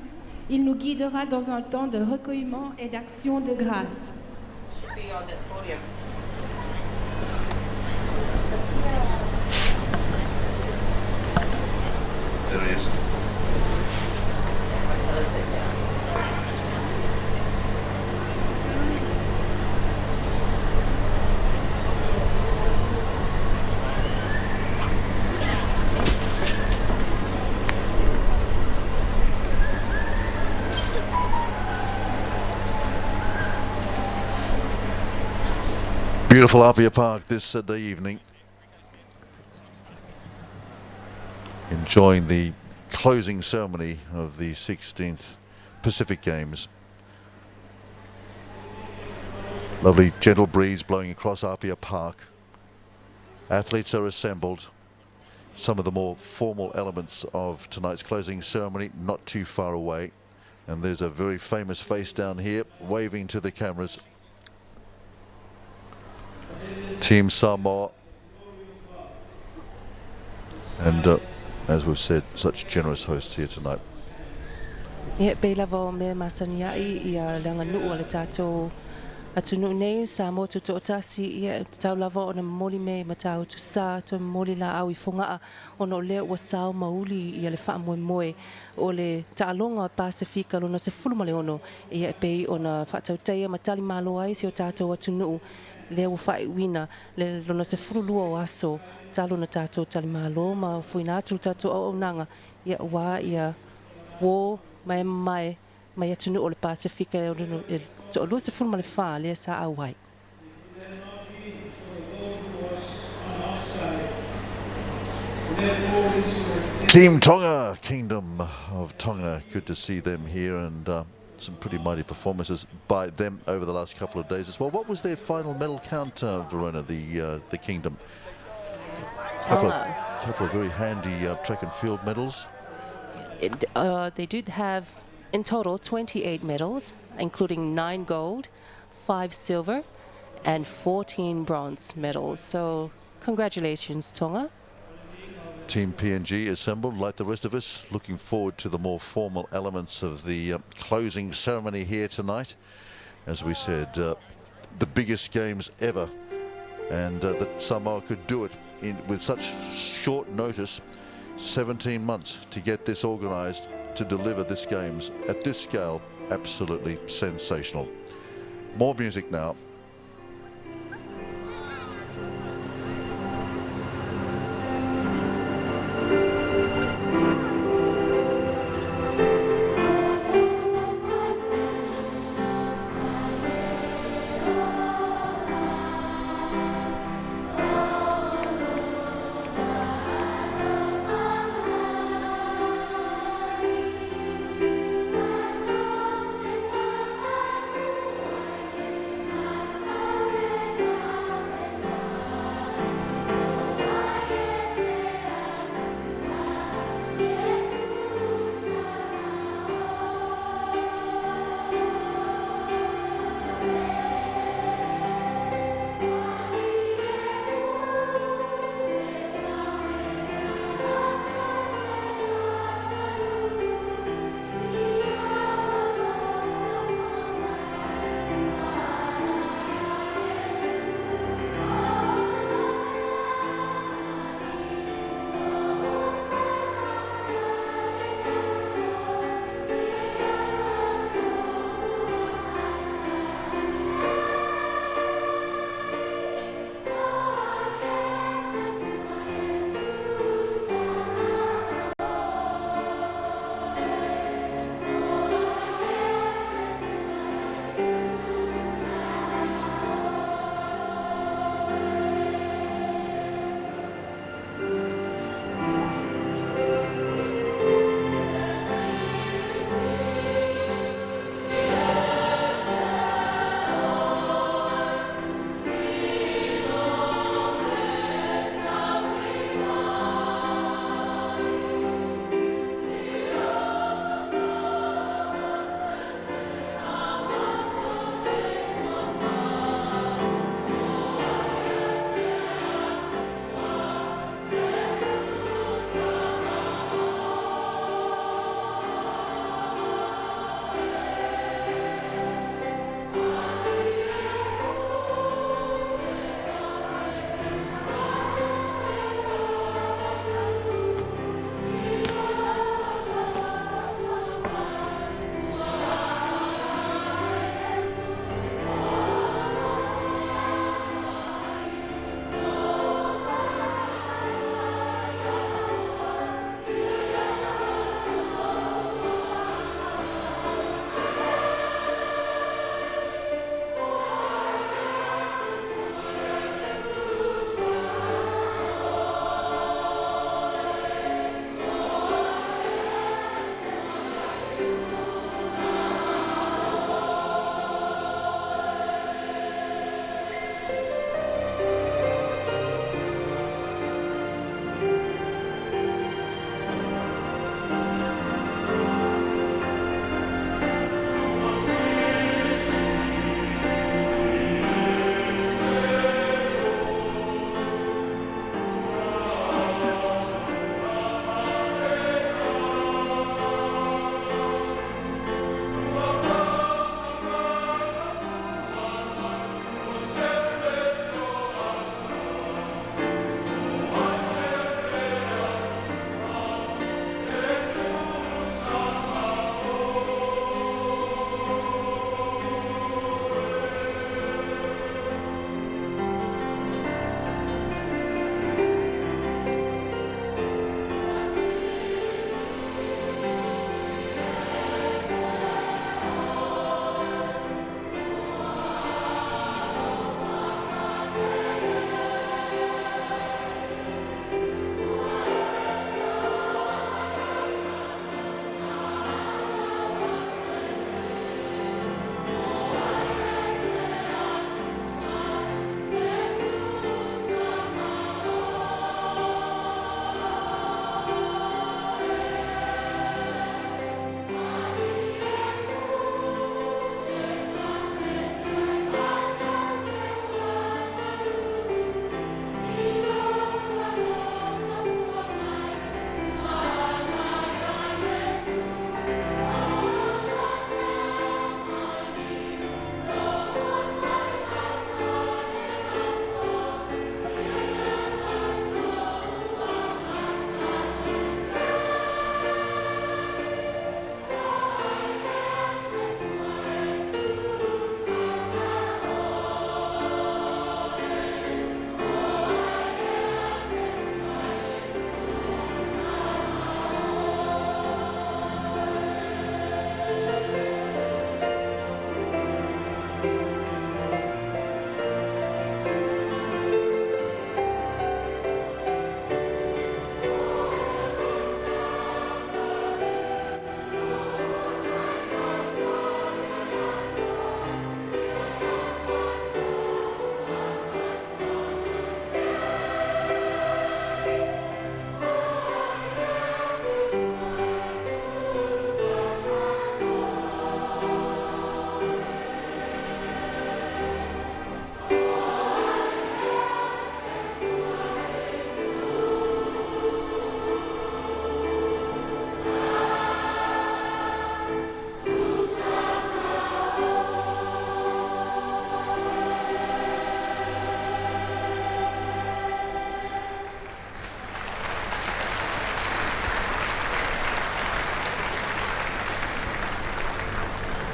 Il nous guidera dans un temps de recueillement et d'action de grâce. There he is. Beautiful Apia Park this Saturday evening. Enjoying the closing ceremony of the 16th Pacific Games. Lovely gentle breeze blowing across Apia Park. Athletes are assembled. Some of the more formal elements of tonight's closing ceremony not too far away. And there's a very famous face down here waving to the cameras. Team Samoa. And as we've said, such generous hosts here tonight. Ia pela vo me masania ia langa nu o le tatou atunu nei Samoa tuto tasi ia tau lava ona moli me matau tu sa to moli la au I fonga ona le o sao mauli ia le fa mo moe o le talonga Pasifika lona se fulu le ono ia pe ona fa tau tai matali malo ai se o tatou atunu le o fa wina le lona se fulu o aso talo na tatou tali malo ma fuina tu tatou o nanga ia wa ia wo mai atunu o le Pasifika o so lo se fulma le fa le sa awai. Team Tonga, Kingdom of Tonga, good to see them here, and some pretty mighty performances by them over the last couple of days as well. What was their final medal count, Verona, the Kingdom? Couple of very handy track and field medals. They did have in total 28 medals, including 9 gold, 5 silver, and 14 bronze medals. So congratulations, Tonga. Team PNG assembled like the rest of us, looking forward to the more formal elements of the closing ceremony here tonight. As we said, the biggest games ever, and that Samoa could do it with such short notice, 17 months to get this organised, to deliver this games at this scale. Absolutely sensational. More music now.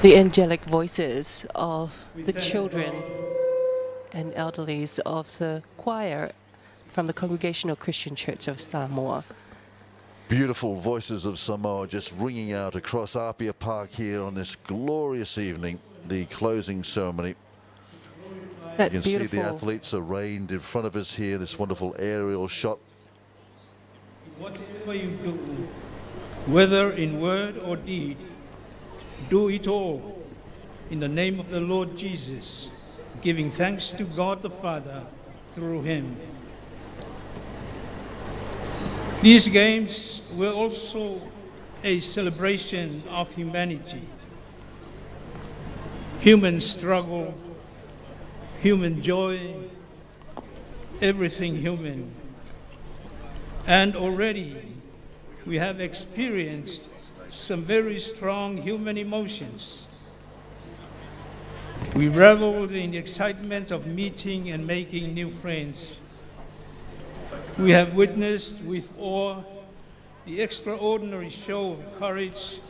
the angelic voices of the children and elderlies of the choir from the Congregational Christian Church of Samoa. Beautiful voices of Samoa just ringing out across Apia Park here on this glorious evening, the closing ceremony. That You can see the beautiful athletes arrayed in front of us here, this wonderful aerial shot. Whatever you do, whether in word or deed, do it all in the name of the Lord Jesus, giving thanks to God the Father through him. These games were also a celebration of humanity, human struggle, human joy, everything human. And already we have experienced some very strong human emotions. We reveled in the excitement of meeting and making new friends. We have witnessed with awe the extraordinary show of courage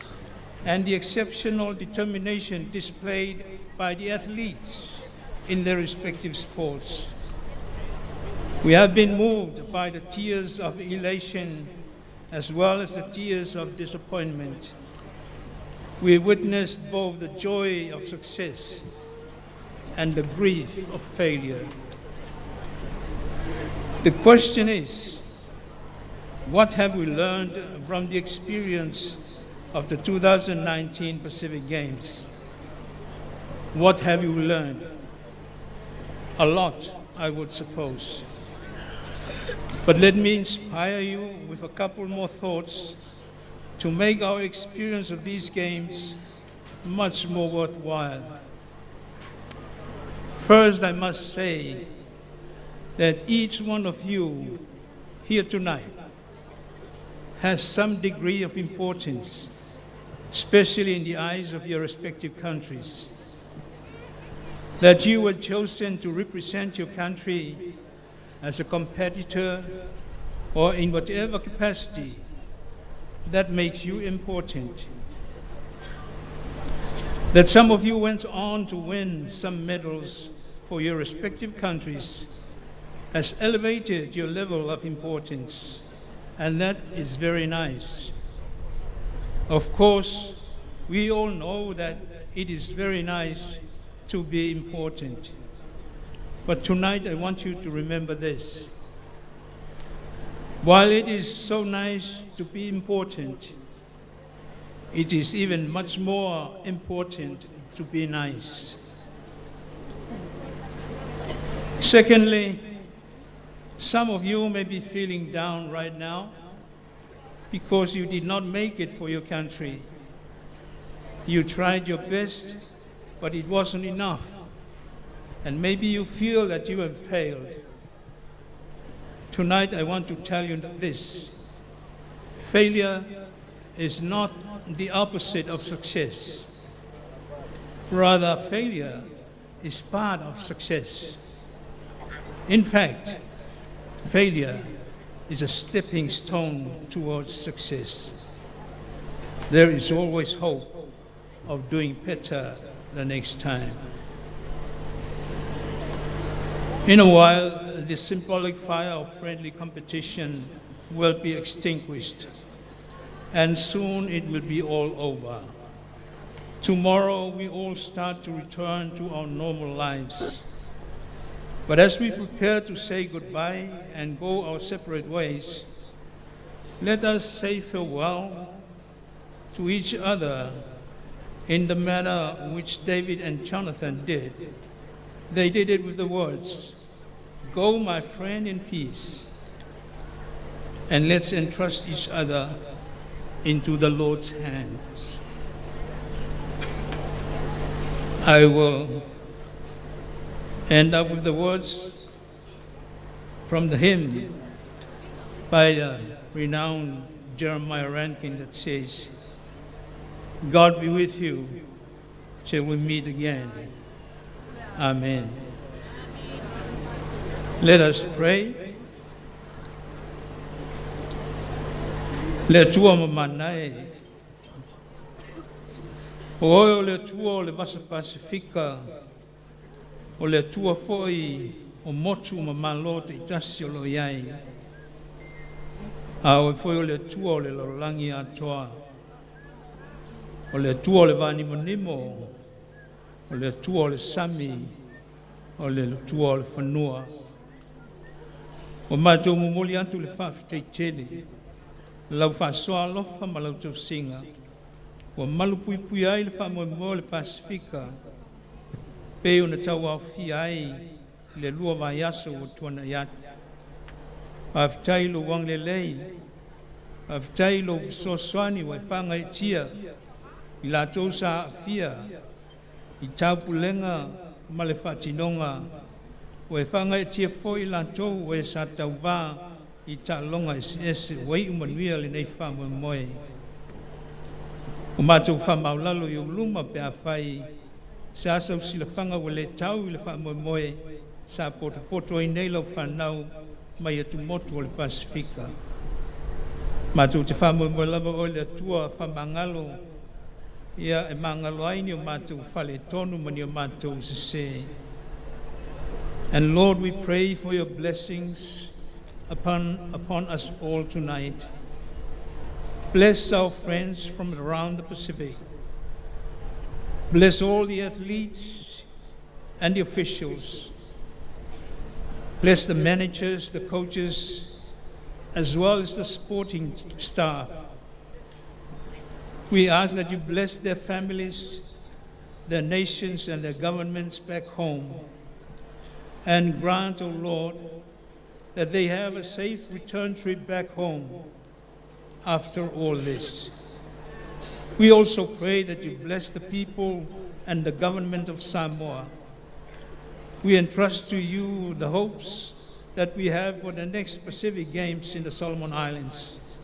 and the exceptional determination displayed by the athletes in their respective sports. We have been moved by the tears of elation as well as the tears of disappointment. We witnessed both the joy of success and the grief of failure. The question is, what have we learned from the experience of the 2019 Pacific Games? What have you learned? A lot, I would suppose. But let me inspire you with a couple more thoughts to make our experience of these games much more worthwhile. First, I must say that each one of you here tonight has some degree of importance, especially in the eyes of your respective countries. That you were chosen to represent your country as a competitor or in whatever capacity, that makes you important. That some of you went on to win some medals for your respective countries has elevated your level of importance, and that is very nice. Of course, we all know that it is very nice to be important. But tonight I want you to remember this. While it is so nice to be important, it is even much more important to be nice. Secondly, some of you may be feeling down right now because you did not make it for your country. You tried your best, but it wasn't enough. And maybe you feel that you have failed. Tonight I want to tell you this. Failure is not the opposite of success. Rather, failure is part of success. In fact, failure is a stepping stone towards success. There is always hope of doing better the next time. In a while, the symbolic fire of friendly competition will be extinguished, and soon it will be all over. Tomorrow, we all start to return to our normal lives. But as we prepare to say goodbye and go our separate ways, let us say farewell to each other in the manner which David and Jonathan did. They did it with the words, "Go, my friend, in peace, and let's entrust each other into the Lord's hands." I will end up with the words from the hymn by the renowned Jeremiah Rankin that says, "God be with you till we meet again. Amen." Let us pray. Le tua mamanai O le tua o le Vasa Pasifika, o le tua foi o motu ma malo te itasi o lo iai. A o foi o le tua o le lorangi atoa, o le tua o le vani monimo, o le tua o le sami, o le tua o le whanua. O mātou mumuli atu le whawhiteitele, lau whasoa alofa ma lau tau singa, o malu pui pui ai le whamoemoe le Pasifika, pe ona tau au fi ai le lua mai aso o tuana iati. Awhitai lo wang le lei, awhitai lo sosoani wa whanga i tia, i la tau sa awhia, i tau pulenga ma le whatinonga, wa whanga i tia fo i la tau wa sa tau wā, i ta longa ese wai umanuia le nei whamoemoe. O mātou whamaulalo i o luma pe a whai, sa asau sila whanga wa le tau i le whamoemoe, sa poto i nei lau whanau, mai atu motu o le Pasifika. Mātou te whamoemoe lava o le atua whamangalo, ia e mangalo aini o mātou whale tonu mani o mātou se. And Lord, we pray for your blessings upon us all tonight. Bless our friends from around the Pacific. Bless all the athletes and the officials. Bless the managers, the coaches, as well as the sporting staff. We ask that you bless their families, their nations, and their governments back home. And grant, O Lord, that they have a safe return trip back home after all this. We also pray that you bless the people and the government of Samoa. We entrust to you the hopes that we have for the next Pacific Games in the Solomon Islands.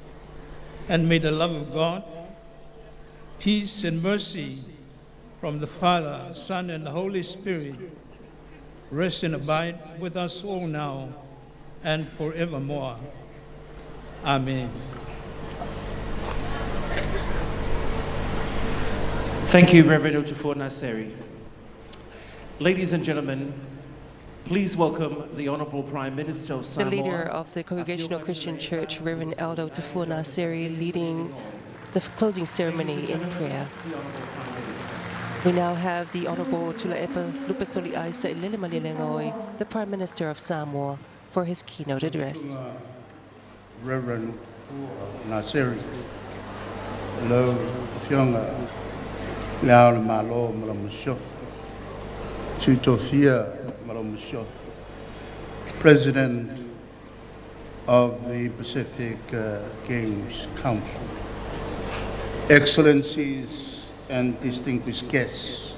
And may the love of God, peace and mercy from the Father, Son, and the Holy Spirit rest and abide with us all now and forevermore. Amen. Thank you, Reverend Otufor Naseri. Ladies and gentlemen, please welcome the Honorable Prime Minister of The Samoa. leader of the Congregational Christian Church, Reverend Aldo Otufor Naseri, leading the closing ceremony in prayer. We now have the Honorable Tulaepa Lupasoli Aisa Ilele Malilengoi, the Prime Minister of Samoa, for his keynote address. Reverend Naseri, lo fionga leal malo malamushof, Chutofia malamushof, President of the Pacific Games Council, Excellencies and distinguished guests,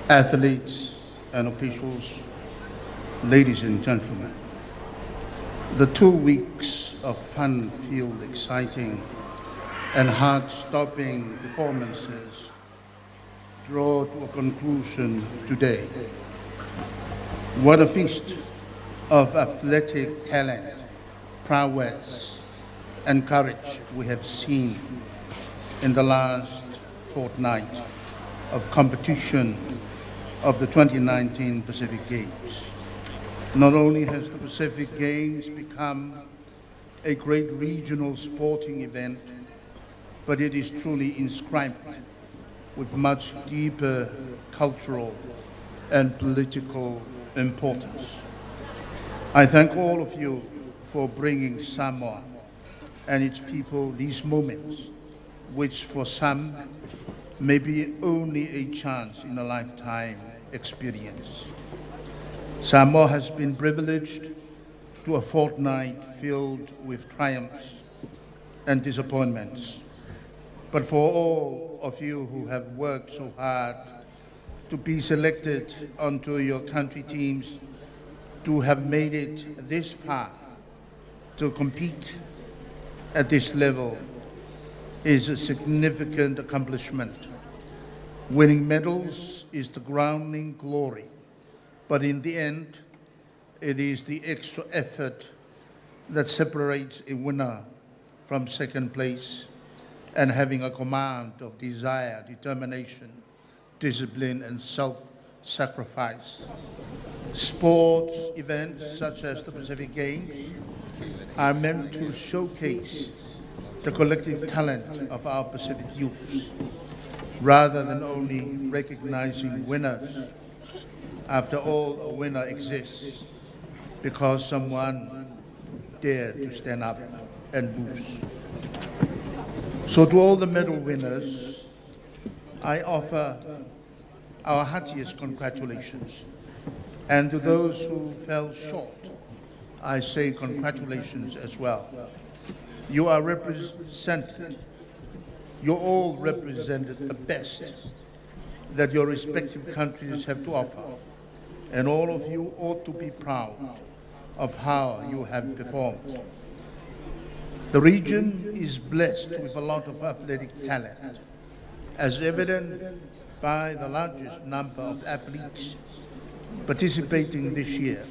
athletes and officials, ladies and gentlemen. The 2 weeks of fun-filled, exciting, and heart-stopping performances draw to a conclusion today. What a feast of athletic talent, prowess, and courage we have seen in the last fortnight of competition of the 2019 Pacific Games. Not only has the Pacific Games become a great regional sporting event, but it is truly inscribed with much deeper cultural and political importance. I thank all of you for bringing Samoa and its people these moments, which for some may be only a chance in a lifetime experience. Samoa has been privileged to a fortnight filled with triumphs and disappointments. But for all of you who have worked so hard to be selected onto your country teams, to have made it this far, to compete at this level is a significant accomplishment. Winning medals is the crowning glory, but in the end, it is the extra effort that separates a winner from second place and having a command of desire, determination, discipline, and self-sacrifice. Sports events such as the Pacific Games are meant to showcase the collective talent of our Pacific youths, rather than only recognizing winners. After all, a winner exists because someone dared to stand up and lose. So to all the medal winners, I offer our heartiest congratulations. And to those who fell short, I say congratulations as well. You are represented. You all represented the best that your respective countries have to offer. And all of you ought to be proud of how you have performed. The region is blessed with a lot of athletic talent, as evident by the largest number of athletes participating this year.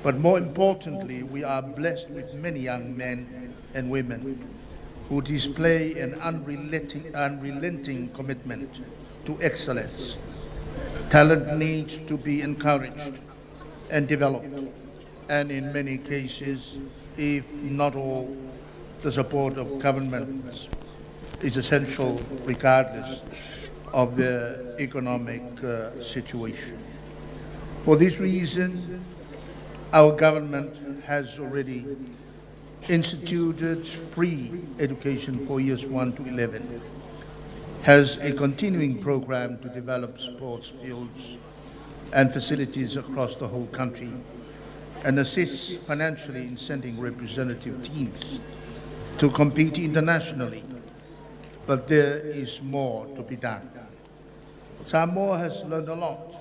But more importantly, we are blessed with many young men and women who display an unrelenting commitment to excellence. Talent needs to be encouraged and developed, and in many cases, if not all, the support of governments is essential regardless of the economic situation. For this reason, our government has already instituted free education for years 1 to 11, has a continuing program to develop sports fields and facilities across the whole country, and assists financially in sending representative teams to compete internationally. But there is more to be done. Samoa has learned a lot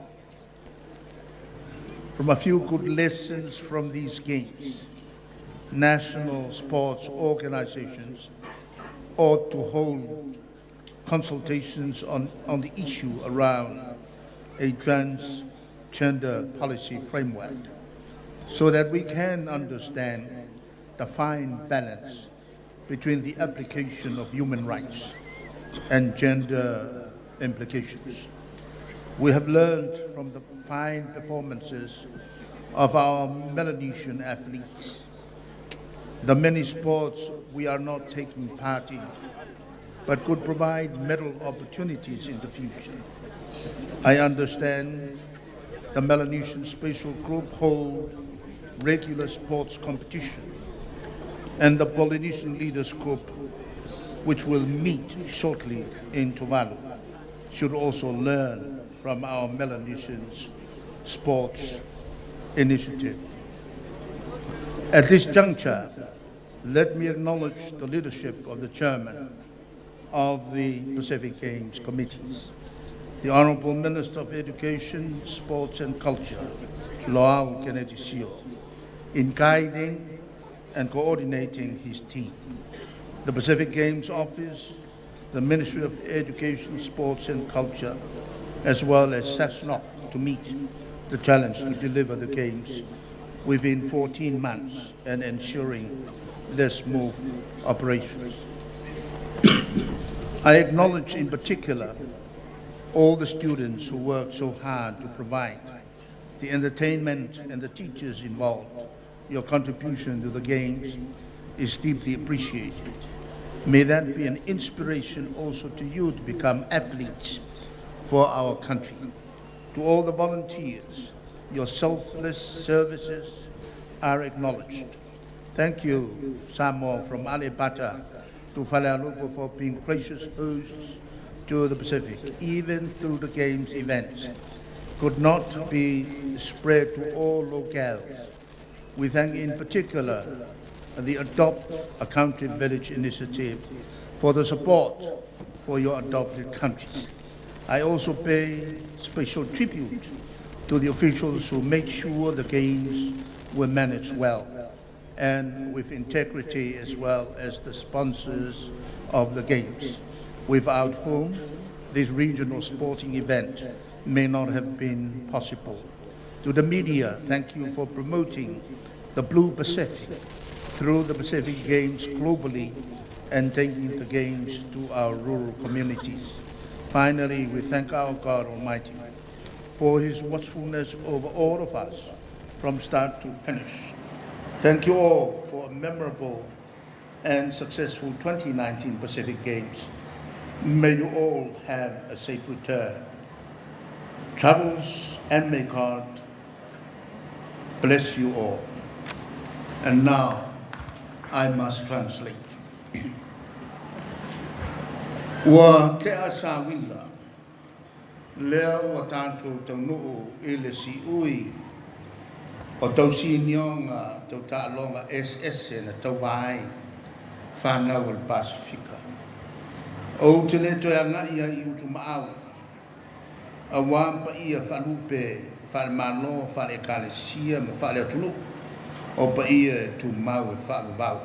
from a few good lessons from these games. National sports organizations ought to hold consultations on the issue around a transgender policy framework so that we can understand the fine balance between the application of human rights and gender implications. We have learned from the fine performances of our Melanesian athletes, the many sports we are not taking part in, but could provide medal opportunities in the future. I understand the Melanesian Special Group hold regular sports competition, and the Polynesian Leaders Group, which will meet shortly in Tuvalu, should also learn from our Melanesian sports initiative. At this juncture, let me acknowledge the leadership of the chairman of the Pacific Games committees, the Honorable Minister of Education, Sports and Culture, Loau Kenedisio, in guiding and coordinating his team. The Pacific Games Office, the Ministry of Education, Sports and Culture, as well as SASNOC, to meet the challenge to deliver the Games within 14 months and ensuring their smooth operations. I acknowledge in particular all the students who work so hard to provide the entertainment and the teachers involved. Your contribution to the Games is deeply appreciated. May that be an inspiration also to you to become athletes for our country. To all the volunteers, your selfless services are acknowledged. Thank you, Samoa from Alipata to Falealupo, for being gracious hosts to the Pacific, even through the Games events could not be spread to all locales. We thank in particular the Adopt a Country Village initiative for the support for your adopted countries. I also pay special tribute to the officials who made sure the Games were managed well and with integrity, as well as the sponsors of the Games, without whom this regional sporting event may not have been possible. To the media, thank you for promoting the Blue Pacific through the Pacific Games globally and taking the games to our rural communities. Finally, we thank our God Almighty for his watchfulness over all of us from start to finish. Thank you all for a memorable and successful 2019 Pacific Games. May you all have a safe return. Travels and may God bless you all. And now I must translate. Wa te asa wila, lea wa tātou tau nuu I le si ui, o tau si nionga tau tālonga SS na tau vai, whanau al Pasifika. O te le toi anga ia I utu maau, a wampa ia whalupe, whale malo, whale kalesia, me whale atunu, o pa ia tu mau e whale vau.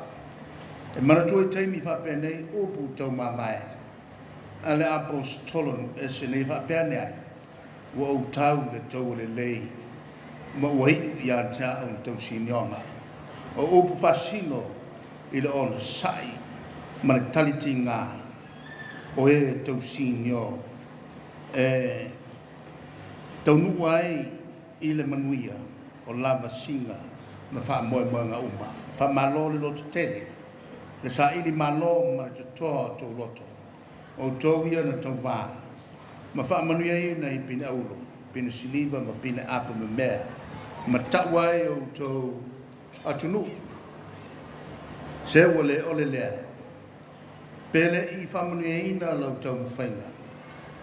E manatua teimi whapenei upu tau mamai, ale apostolon e se nei whapene ai, wa o tau le tau le lei, ma wai ia tia o tau sinionga. O upu fasino I le ona sai, ma le taliti ngā, o e tau sinio, e tau nuu ai I le manuia, o lava singa, na wha moe moe ngā uma, wha malo le loto tele, le sa ili malo ma le tutoa tau loto, o tau ia na tau wā, ma wha manuia I na I pine aulo, pine siliva ma pine apa me mea, ma tawai o tau atunu, se wale ole lea, pele I wha manuia I na lau tau mwhainga,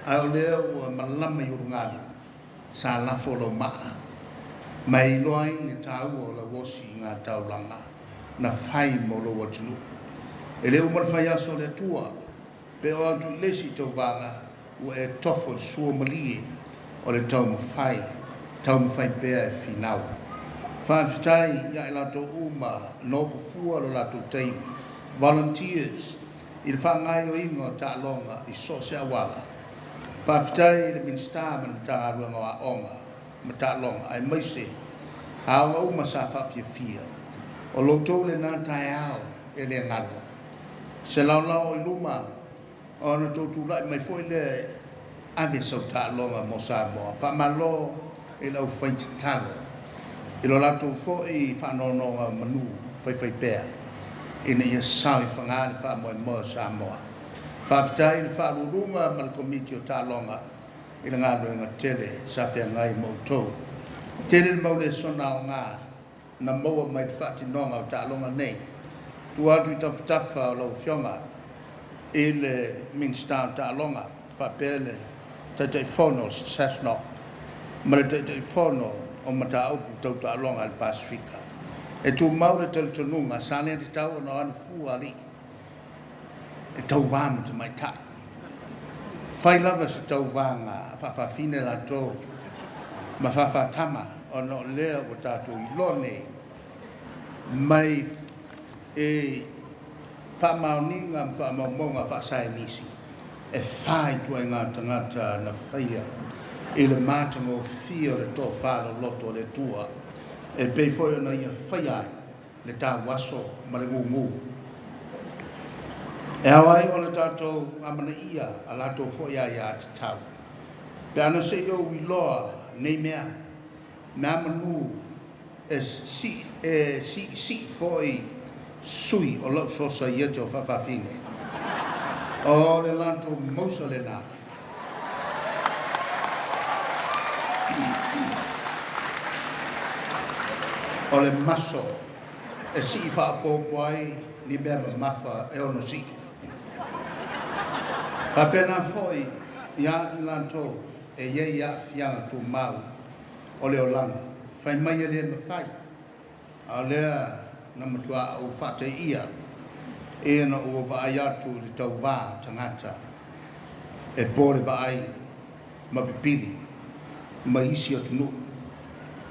a o lea ua malama I urungalu, sa lafo lo maa, mai loai ni tau o la wosi ngā taulanga, na whai mo lo watunu. E leo mal whai aso le tua, pe o atu lesi tau wanga, ua e tofo sua malie, o le tau mawhai bea e whinau. Whaafitai ia I lato uma, no fua lo lato teimi, volunteers, I le whangai o ingo ta longa I so se awala. Whaafitai le minsta man ta ruanga wa onga, ma ta longa, ai maise, hao uma sa whawhiawhia. O loto le nā tai ao, e le ngalo. Se lau lau I luma, o na tōtu lai mai foi le ave sau ta longa mo Samoa. Whamalo e lau whaiti talo. I lo lato foi whanononga manu, whai pēr. Ina ia sau I whangāni whamoe mo Samoa. Whaafitai le whaarurunga ma le komiti o ta longa, I le ngalo inga tele, sa whea ngai mo tau. Tele le maule sona o ngā, na maua mai whaati nonga o ta longa nei. Tu atu I tawhitafa o lau whionga, I le minsta o ta longa, whapele, taitai whono sasno, ma le taitai whono o mata aupu tau ta longa al Pasifika. E tu maule tele tonunga, sane te tau no anu fuari, e tau wāma te mai tai. Whai lava se tau wānga, whawhawhine la tō, ma whawhatama o no lea o tātou I lone, mai e whamauninga ma whamaumonga whasai nisi, e whai tua ngā tangata na whaia, e le mātanga o fia le tō whāra loto le tua, e pei foi ona ia whaiai, le tā waso ma le ngungu. E hawai ona tātou amana ia a lātou whoia ia te tau. Pe ana se o wiloa nei mea, mea manu e si foi sui o lau sosa ia te o whawhawhine. O le lātou mausa le nā. O le maso e si whaapōpuai ni mea mawha e ono si. Whapena foi ia I lanto e ye ia fianga tu mau o leo langa. Whai mai e lea mawhai. A lea na matua o whate ia e na o vaai atu li tau wā tangata e pōre vaai ma pipili ma isi atu nu.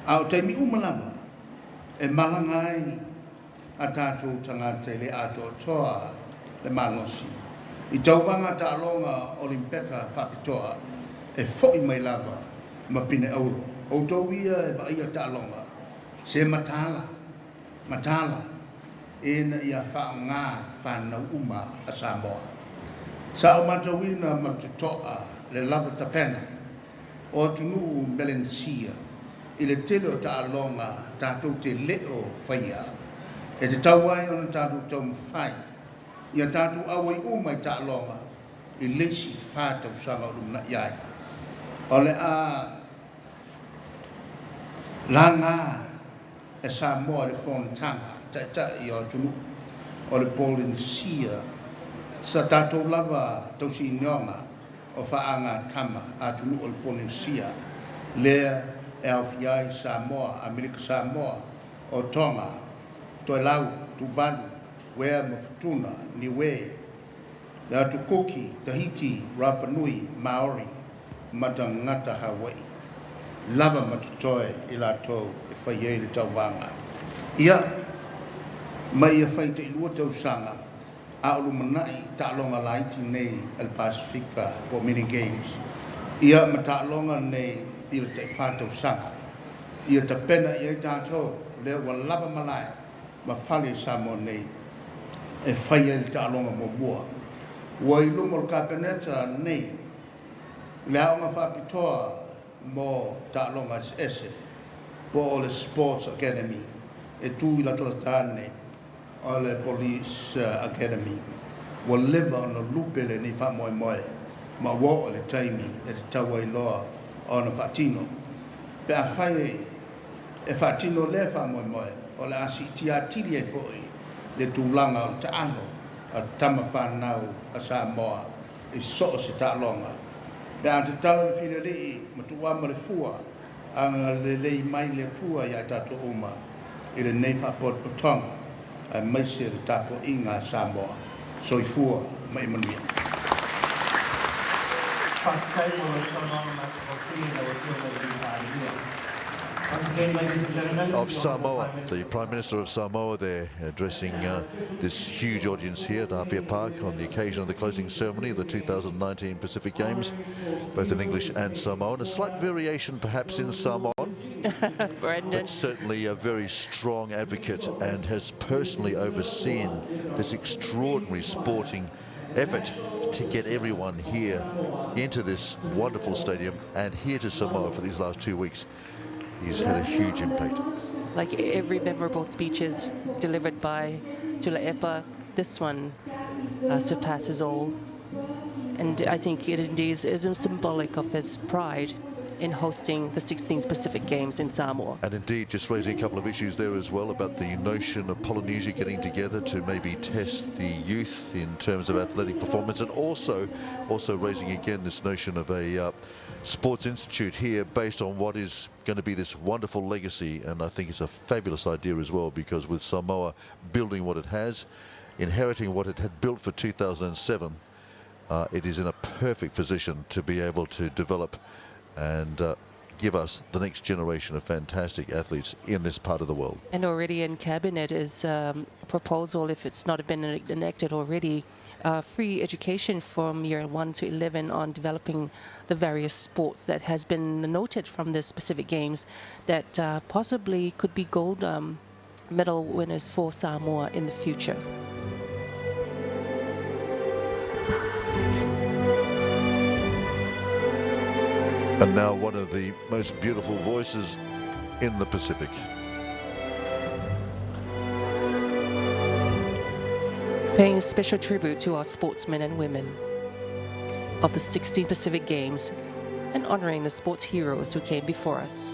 A o teimi umalama e malanga ai a tātou tangata le ato toa le malosi. I tauwanga ta alonga Olimpeka whapitoa e foi mai lava ma pine auro. O tau ia e vaia ta alonga se matala ina ia whaanga whanau uma a Samoa. Sa o matawina matutoa le lava tapena o tunu melensia i le tele o ta alonga tātou te leo whaia. E te tauai o na tātou tau mwhai. Ia tātou awai umai ta alonga i leisi whātau sanga o lumna iai. O le a langa e Samoa le whonatanga ta i o tunu o le Polynesia sa tātou lava tau si nionga o whaanga tama a tunu o le Polynesia lea e au fiai Samoa, Amerika Samoa o Tonga, Toelau, Tuvalu, Wea Mawhutuna, Niue, le atu Kuki, Tahiti, Rapa Nui, Maori, Matangata Hawaii. Lava matutoe i la tau e whaiei le tau wanga. Ia, mai ia whai te ilua tau sanga, a ulu manai ta alonga laiti nei al Pasifika po mini games. Ia ma ta alonga nei i le te whātau sanga. Ia ta pena ia i tātou le ua lava malai ma whale Samoa nei e whaiei le ta alonga mo mua. Ua i lumo le kapeneta nei le aonga whapitoa mo ta longa ese po o le Sports Academy e tu i la talatane o le Police Academy wa leva ona lupe le ni fa moe moe ma wo o le taimi e te taua i loa o na fatino pe a fai e fatino le fa moe moe o le asi tia tili e foi le tūlanga o te ano a tama whanau a Samoa i so se ta longa. Pe a te tala le whina rei, ma tuwa ma le fua, anga le lei mai le tua i a tato uma, i le nei whapot potonga, a maise le tapo inga Samoa, so i fua ma i manuia. Once again, ladies and gentlemen, Of Samoa, the Prime Minister of Samoa there addressing this huge audience here at Apia Park on the occasion of the closing ceremony of the 2019 Pacific Games, both in English and Samoan. A slight variation perhaps in Samoan, but certainly a very strong advocate and has personally overseen this extraordinary sporting effort to get everyone here into this wonderful stadium and here to Samoa for these last 2 weeks. He's had a huge impact. Like every memorable speeches delivered by Tule'epa, this one surpasses all. And I think it indeed is symbolic of his pride in hosting the 16th Pacific Games in Samoa. And indeed, just raising a couple of issues there as well about the notion of Polynesia getting together to maybe test the youth in terms of athletic performance, and also raising again this notion of a sports institute here based on what is going to be this wonderful legacy. And I think it's a fabulous idea as well, because with Samoa building what it has, inheriting what it had built for 2007, it is in a perfect position to be able to develop and give us the next generation of fantastic athletes in this part of the world. And already in cabinet is a proposal, if it's not been enacted already, free education from year 1 to 11 on developing the various sports that has been noted from the Pacific Games that possibly could be gold medal winners for Samoa in the future. And now one of the most beautiful voices in the Pacific. Paying special tribute to our sportsmen and women of the 16 Pacific Games and honoring the sports heroes who came before us.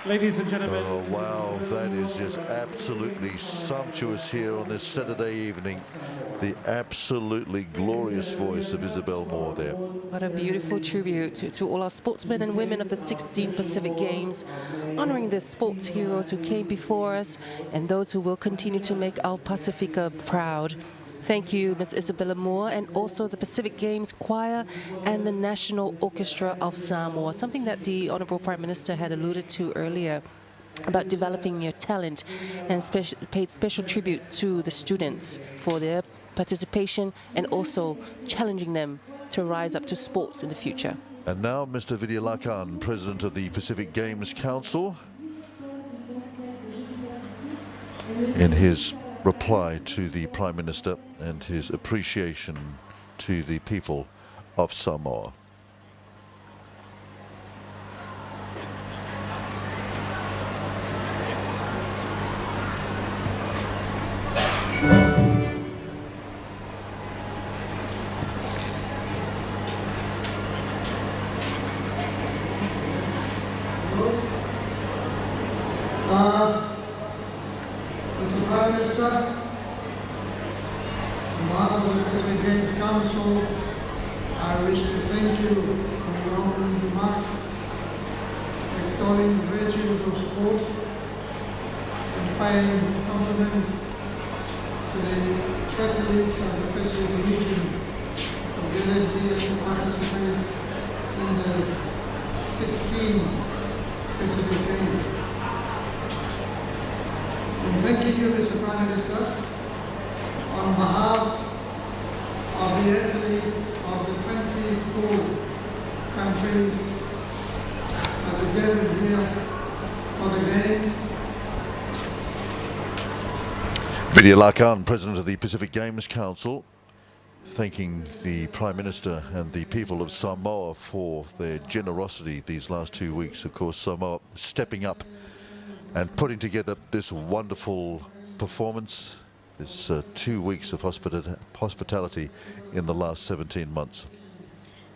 Ladies and gentlemen. Oh, wow, that is just absolutely sumptuous here on this Saturday evening. The absolutely glorious voice of Isabel Moore there. What a beautiful tribute to all our sportsmen and women of the 16 Pacific Games, honoring the sports heroes who came before us and those who will continue to make our Pacifica proud. Thank you, Ms. Isabella Moore, and also the Pacific Games Choir and the National Orchestra of Samoa, something that the Honourable Prime Minister had alluded to earlier about developing your talent, and paid special tribute to the students for their participation and also challenging them to rise up to sports in the future. And now Mr. Vidyalakan, President of the Pacific Games Council, in his reply to the Prime Minister and his appreciation to the people of Samoa. Mr. Prime Minister, on behalf of the Pacific Games Council, I wish to thank you for your opening remarks, extolling the virtues of sport, and paying compliment to the athletes of the Pacific region who gathered here to participate in the 16 Pacific Games. And thanking you, Mr. Prime Minister, on behalf of the athletes of the 24 countries that are gathered here for the Games. Vidyalakan, President of the Pacific Games Council, thanking the Prime Minister and the people of Samoa for their generosity these last 2 weeks. Of course, Samoa stepping up and putting together this wonderful performance, this 2 weeks of hospitality in the last 17 months.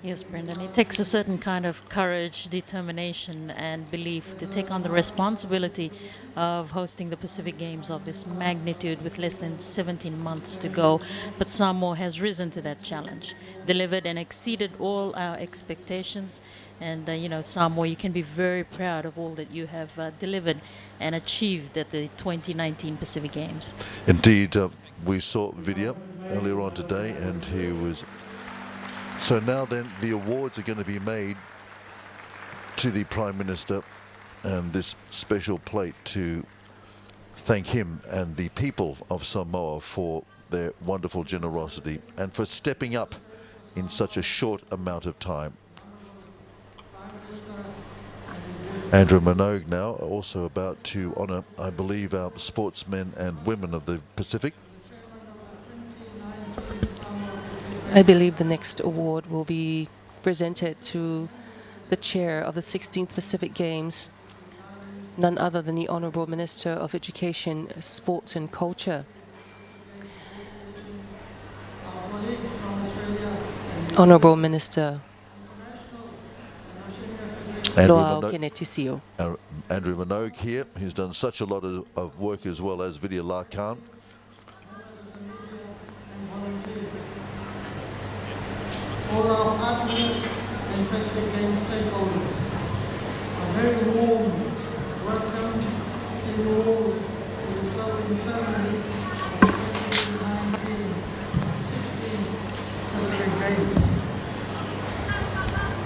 Yes, Brendan, it takes a certain kind of courage, determination and belief to take on the responsibility of hosting the Pacific Games of this magnitude with less than 17 months to go. But Samoa has risen to that challenge, delivered and exceeded all our expectations. And, you know, Samoa, you can be very proud of all that you have delivered and achieved at the 2019 Pacific Games. Indeed, we saw Vidya earlier on today, and he was... So now then, the awards are going to be made to the Prime Minister, and this special plate to thank him and the people of Samoa for their wonderful generosity and for stepping up in such a short amount of time. Andrew Minogue now also about to honour, I believe, our sportsmen and women of the Pacific. I believe the next award will be presented to the chair of the 16th Pacific Games, none other than the Honourable Minister of Education, Sports and Culture. Honourable Minister Loao Kenetisio. Andrew Minogue here, he's done such a lot of work as well as Vidyalakan. All our partners and Pacific Games stakeholders, a very warm welcome to you all to the closing ceremony of the 2019 Pacific Games.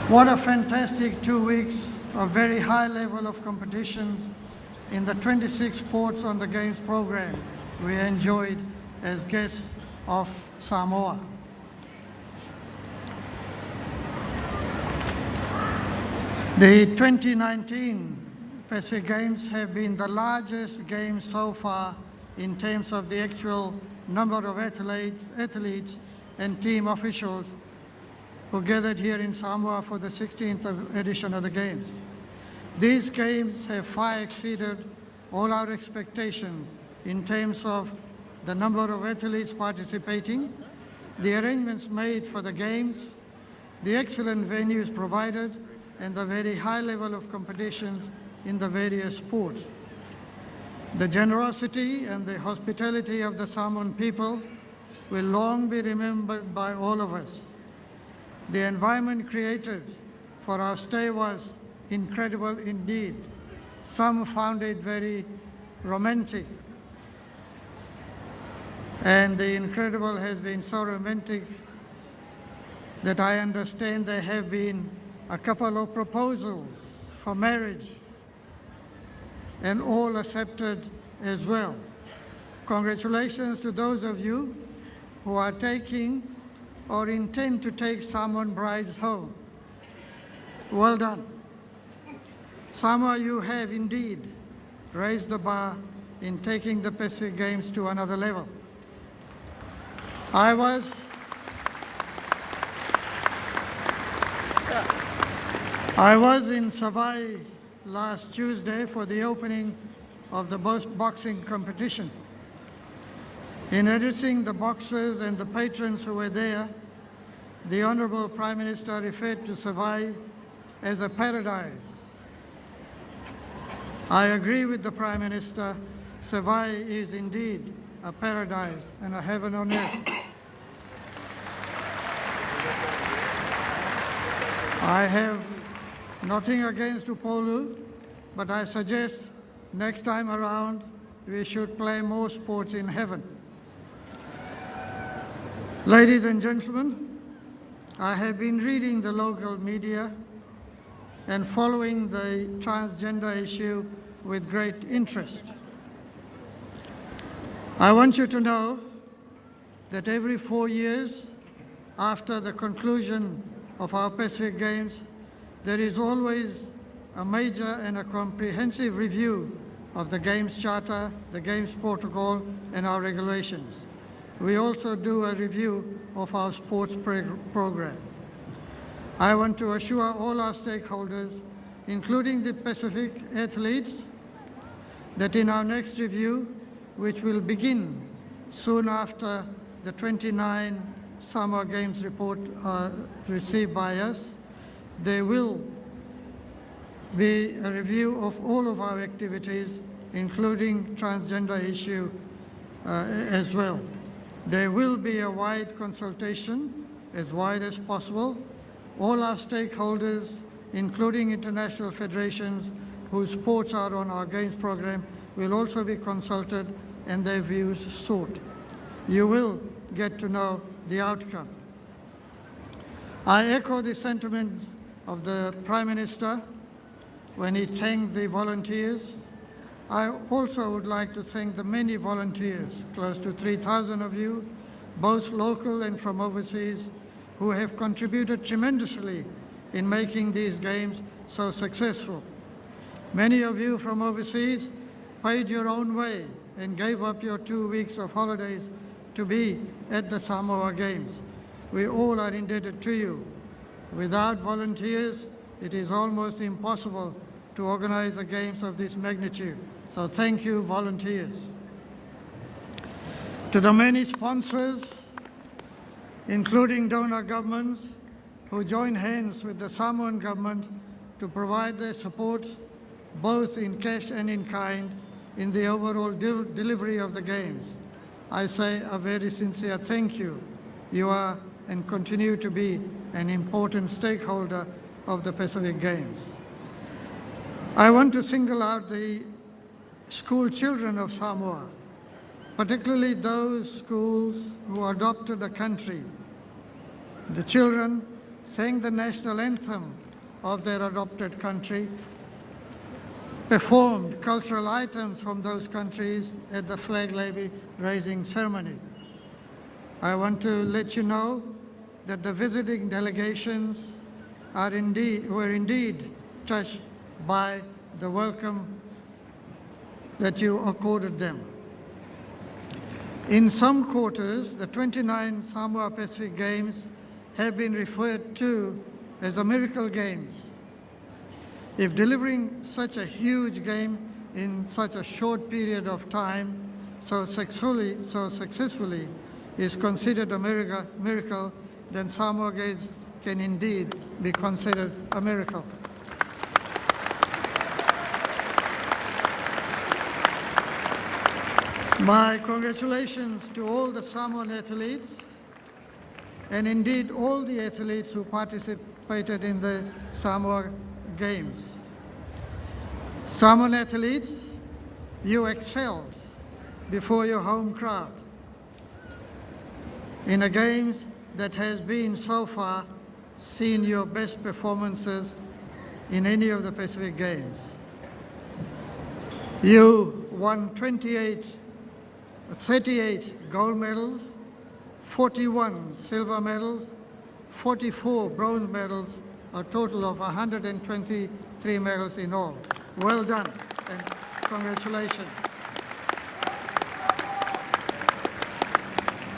What a fantastic 2 weeks of very high level of competitions in the 26 sports on the Games program we enjoyed as guests of Samoa. The 2019 Pacific Games have been the largest games so far in terms of the actual number of athletes and team officials who gathered here in Samoa for the 16th edition of the Games. These games have far exceeded all our expectations in terms of the number of athletes participating, the arrangements made for the Games, the excellent venues provided, and the very high level of competitions in the various sports. The generosity and the hospitality of the Samoan people will long be remembered by all of us. The environment created for our stay was incredible indeed. Some found it very romantic. And the incredible has been so romantic that I understand there have been a couple of proposals for marriage, and all accepted as well. Congratulations to those of you who are taking or intend to take Samoan brides home. Well done. Samoa, you have indeed raised the bar in taking the Pacific Games to another level. I was in Savai last Tuesday for the opening of the boxing competition. In addressing the boxers and the patrons who were there, the Honourable Prime Minister referred to Savai as a paradise. I agree with the Prime Minister. Savai is indeed a paradise and a heaven on earth. I have nothing against Upolu, but I suggest next time around we should play more sports in heaven. Ladies and gentlemen, I have been reading the local media and following the transgender issue with great interest. I want you to know that every 4 years after the conclusion of our Pacific Games, there is always a major and a comprehensive review of the Games Charter, the Games Protocol, and our regulations. We also do a review of our sports program. I want to assure all our stakeholders, including the Pacific athletes, that in our next review, which will begin soon after the 29 Samoa Games report received by us, there will be a review of all of our activities, including transgender issue as well. There will be a wide consultation, as wide as possible. All our stakeholders, including international federations whose sports are on our Games program, will also be consulted and their views sought. You will get to know the outcome. I echo the sentiments of the Prime Minister when he thanked the volunteers. I also would like to thank the many volunteers, close to 3,000 of you, both local and from overseas, who have contributed tremendously in making these games so successful. Many of you from overseas paid your own way and gave up your 2 weeks of holidays to be at the Samoa Games. We all are indebted to you. Without volunteers, it is almost impossible to organize a Games of this magnitude. So thank you, volunteers. To the many sponsors, including donor governments, who join hands with the Samoan government to provide their support, both in cash and in kind, in the overall delivery of the Games. I say a very sincere thank you. You are and continue to be an important stakeholder of the Pacific Games. I want to single out the school children of Samoa, particularly those schools who adopted a country. The children sang the national anthem of their adopted country, performed cultural items from those countries at the flag raising ceremony. I want to let you know that the visiting delegations were indeed touched by the welcome that you accorded them. In some quarters, the 29 Samoa Pacific Games have been referred to as a miracle games. If delivering such a huge game in such a short period of time so successfully is considered a miracle, then Samoa Games can indeed be considered a miracle. My congratulations to all the Samoan athletes, and indeed all the athletes who participated in the Samoa Games. Samoan athletes, you excelled before your home crowd in a Games that has been so far seen your best performances in any of the Pacific Games. You won 38 gold medals, 41 silver medals, 44 bronze medals, a total of 123 medals in all. Well done and congratulations.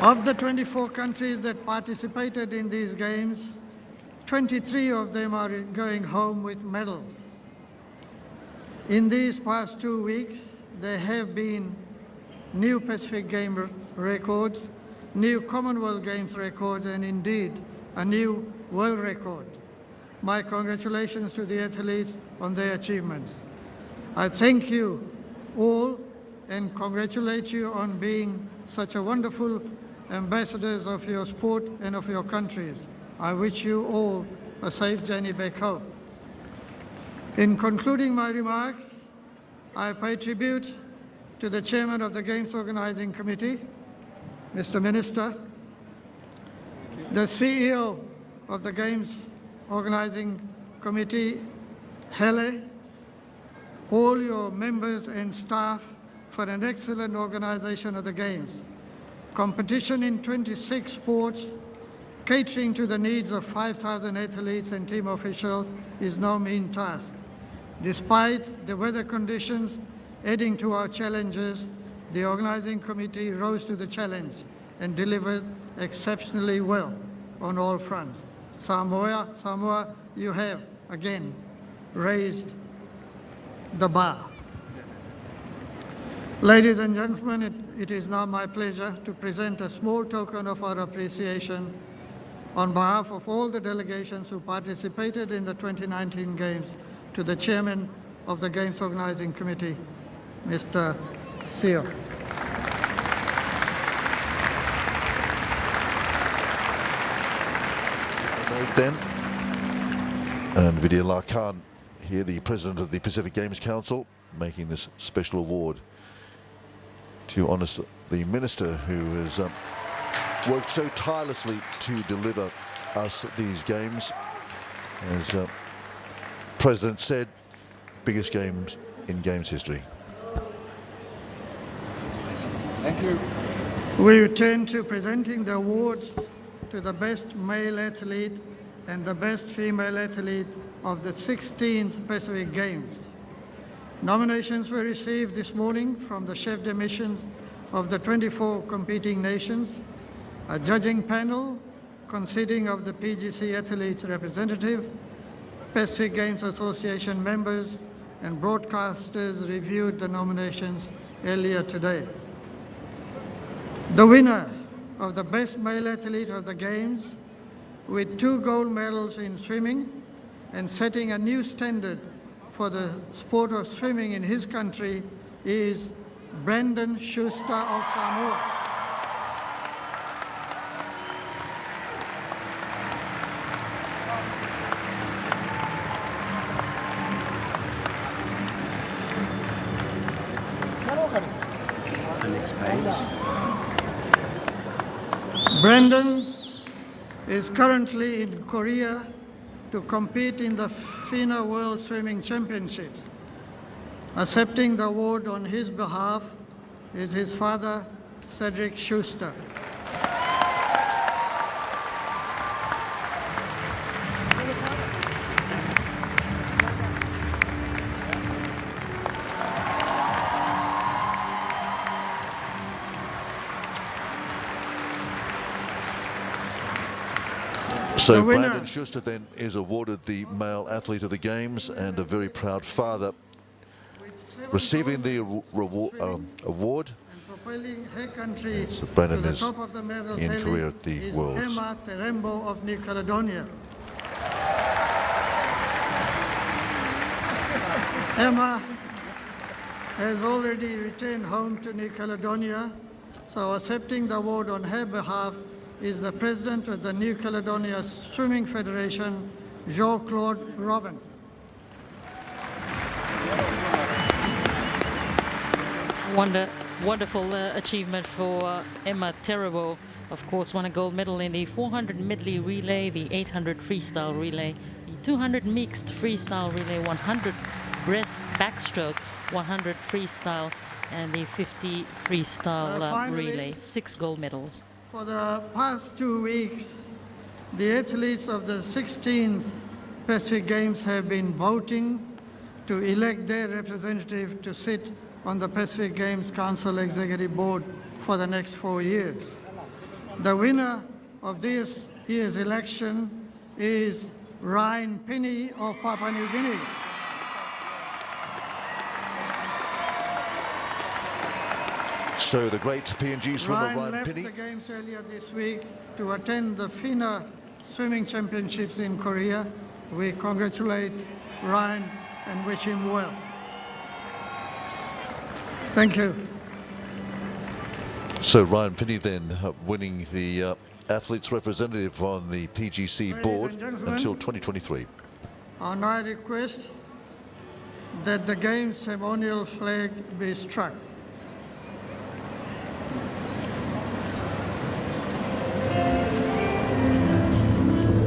Of the 24 countries that participated in these games, 23 of them are going home with medals. In these past 2 weeks, there have been new Pacific Games records, new Commonwealth Games records, and indeed a new world record. My congratulations to the athletes on their achievements. I thank you all and congratulate you on being such a wonderful ambassadors of your sport and of your countries. I wish you all a safe journey back home. In concluding my remarks, I pay tribute to the Chairman of the Games Organizing Committee, Mr. Minister, the CEO of the Games Organizing Committee, Hele, all your members and staff for an excellent organization of the Games. Competition in 26 sports, catering to the needs of 5,000 athletes and team officials is no mean task. Despite the weather conditions adding to our challenges, the organizing committee rose to the challenge and delivered exceptionally well on all fronts. Samoa, you have again raised the bar. Ladies and gentlemen, it is now my pleasure to present a small token of our appreciation on behalf of all the delegations who participated in the 2019 Games to the Chairman of the Games Organizing Committee, Mr. Seo. Then, and Vidya Khan here, the President of the Pacific Games Council, making this special award to honour the Minister who has worked so tirelessly to deliver us these games. As President said, biggest games in Games history. Thank you. We return to presenting the awards to the best male athlete and the best female athlete of the 16th Pacific Games. Nominations were received this morning from the chef de missions of the 24 competing nations, a judging panel consisting of the PGC athletes representative, Pacific Games Association members, and broadcasters reviewed the nominations earlier today. The winner of the best male athlete of the Games, with 2 gold medals in swimming and setting a new standard for the sport of swimming in his country, is Brandon Schuster of Samoa. So next page. Brandon is currently in Korea to compete in the FINA World Swimming Championships. Accepting the award on his behalf is his father, Cedric Schuster. So Brandon Schuster then is awarded the Male Athlete of the Games and a very proud father, receiving the award. So Brandon is in Korea at the Worlds. Emma Terembo of New Caledonia. has already returned home to New Caledonia, so accepting the award on her behalf is the President of the New Caledonia Swimming Federation, Jean-Claude Robin. Wonderful achievement for Emma Terabo. Of course, won a gold medal in the 400 medley relay, the 800 freestyle relay, the 200 mixed freestyle relay, 100 breast backstroke, 100 freestyle, and the 50 freestyle Finally, relay. 6 gold medals. For the past 2 weeks, the athletes of the 16th Pacific Games have been voting to elect their representative to sit on the Pacific Games Council Executive Board for the next 4 years. The winner of this year's election is Ryan Penny of Papua New Guinea. So the great PNG swimmer Ryan left Penny. the Games earlier this week to attend the FINA Swimming Championships in Korea. We congratulate Ryan and wish him well. Thank you. So Ryan Penny then winning the athletes representative on the PGC board until 2023. And I request that the Games ceremonial flag be struck.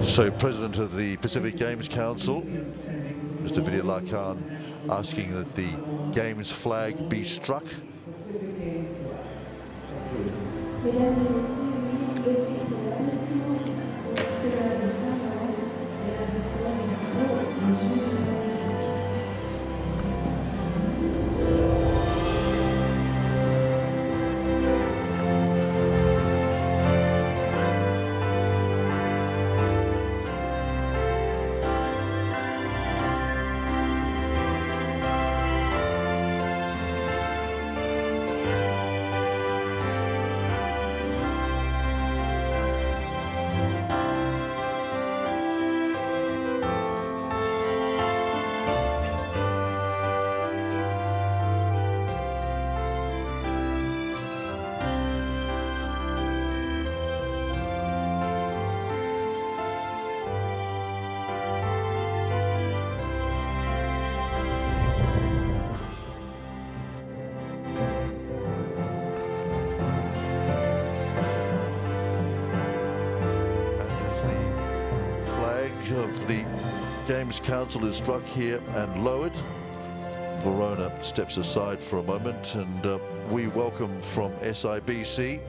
So President of the Pacific Games Council, Mr. Vidya Lakan, asking that the Games flag be struck. Of the Games Council is struck here and lowered. Verona steps aside for a moment, and we welcome from SIBC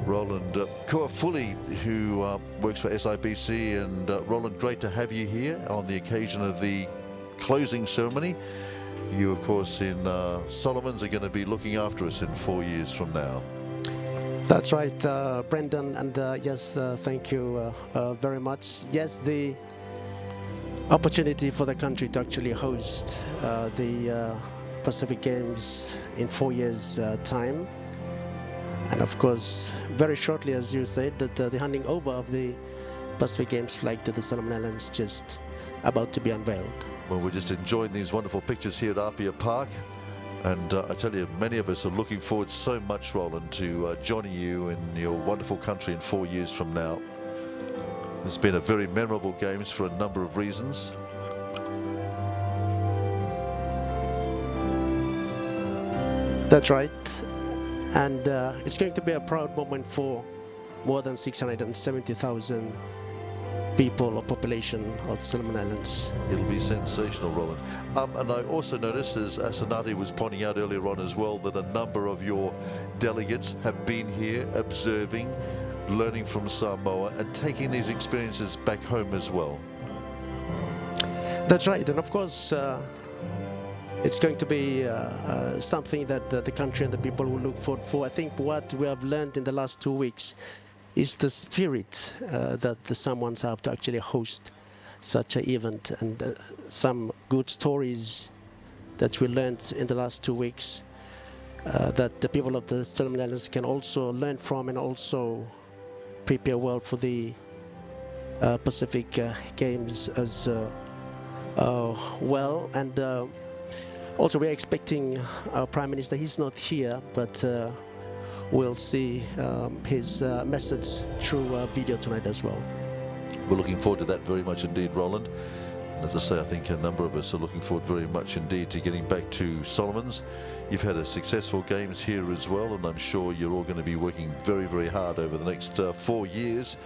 Roland Kuafuli, who works for SIBC. And Roland, great to have you here on the occasion of the closing ceremony. You, of course, in Solomons are going to be looking after us in 4 years from now. That's right, Brendan, and yes, thank you very much. Yes, the opportunity for the country to actually host the Pacific Games in 4 years' time. And of course, very shortly, as you said, that the handing over of the Pacific Games flag to the Solomon Islands just about to be unveiled. Well, we're just enjoying these wonderful pictures here at Apia Park. And I tell you, many of us are looking forward so much, Roland, to joining you in your wonderful country in 4 years from now. It's been a very memorable Games for a number of reasons. That's right. And it's going to be a proud moment for more than 670,000 people or population of Solomon Islands. It'll be sensational, Roland. And I also noticed, as Asanati was pointing out earlier on as well, that a number of your delegates have been here observing, learning from Samoa, and taking these experiences back home as well. That's right. And of course, it's going to be something that the country and the people will look forward for. I think what we have learned in the last 2 weeks is the spirit that the Samoans have to actually host such an event, and some good stories that we learned in the last 2 weeks that the people of the Solomon Islands can also learn from and also prepare well for the Pacific Games as well. And Also, we're expecting our Prime Minister. He's not here, but we'll see his message through video tonight as well. We're looking forward to that very much indeed, Roland. And as I say, I think a number of us are looking forward very much indeed to getting back to Solomon's. You've had a successful games here as well, and I'm sure you're all going to be working very, very hard over the next 4 years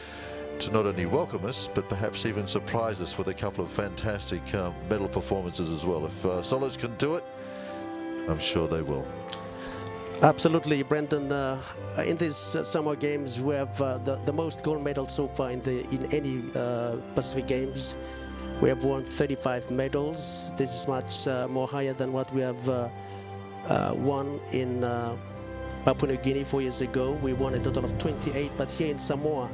to not only welcome us, but perhaps even surprise us with a couple of fantastic medal performances as well. If Solos can do it, I'm sure they will. Absolutely, Brendan. In these Samoa Games, we have the most gold medals so far in any Pacific Games. We have won 35 medals. This is much more higher than what we have won in Papua New Guinea 4 years ago. We won a total of 28, but here in Samoa,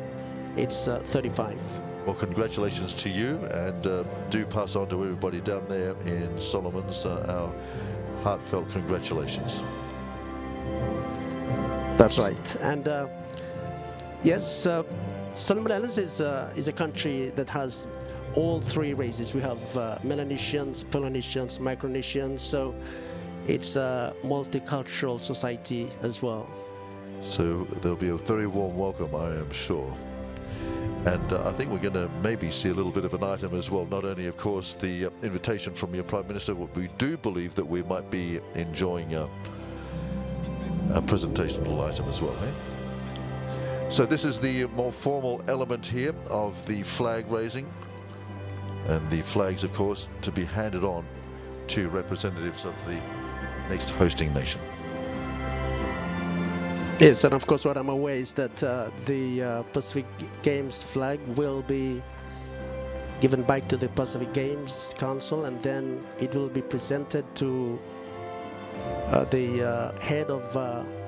it's 35. Well, congratulations to you, and do pass on to everybody down there in Solomon's our heartfelt congratulations. That's right. And yes, Solomon Islands is a country that has all three races. We have Melanesians, Polynesians, Micronesians, so it's a multicultural society as well. So there'll be a very warm welcome, I am sure. And I think we're going to maybe see a little bit of an item as well. Not only, of course, the invitation from your Prime Minister, but we do believe that we might be enjoying a presentational item as well. Eh? So this is the more formal element here of the flag raising. And the flags, of course, to be handed on to representatives of the next hosting nation. Yes, and of course what I'm aware is that the Pacific Games flag will be given back to the Pacific Games Council, and then it will be presented to the head of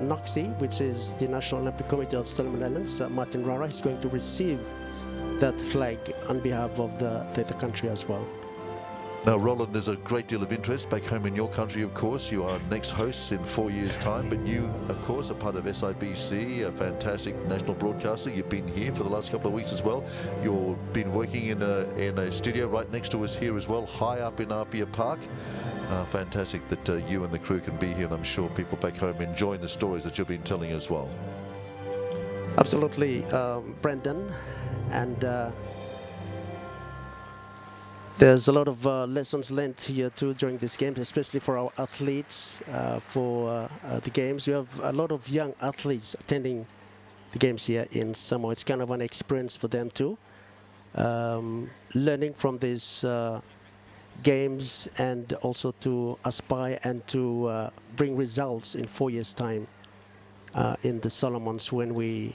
NOCSI, which is the National Olympic Committee of Solomon Islands, Martin Rara. Is going to receive that flag on behalf of the country as well. Now, Roland, there's a great deal of interest back home in your country, of course. You are next hosts in 4 years' time, but you, of course, are part of SIBC, a fantastic national broadcaster. You've been here for the last couple of weeks as well. You've been working in a studio right next to us here as well, high up in Apia Park. Fantastic that you and the crew can be here, and I'm sure people back home enjoying the stories that you've been telling as well. Absolutely, Brendan. And there's a lot of lessons learned here too during these games, especially for our athletes. For the games, we have a lot of young athletes attending the games here in Samoa. It's kind of an experience for them too, learning from these games, and also to aspire and to bring results in 4 years' time in the Solomons when we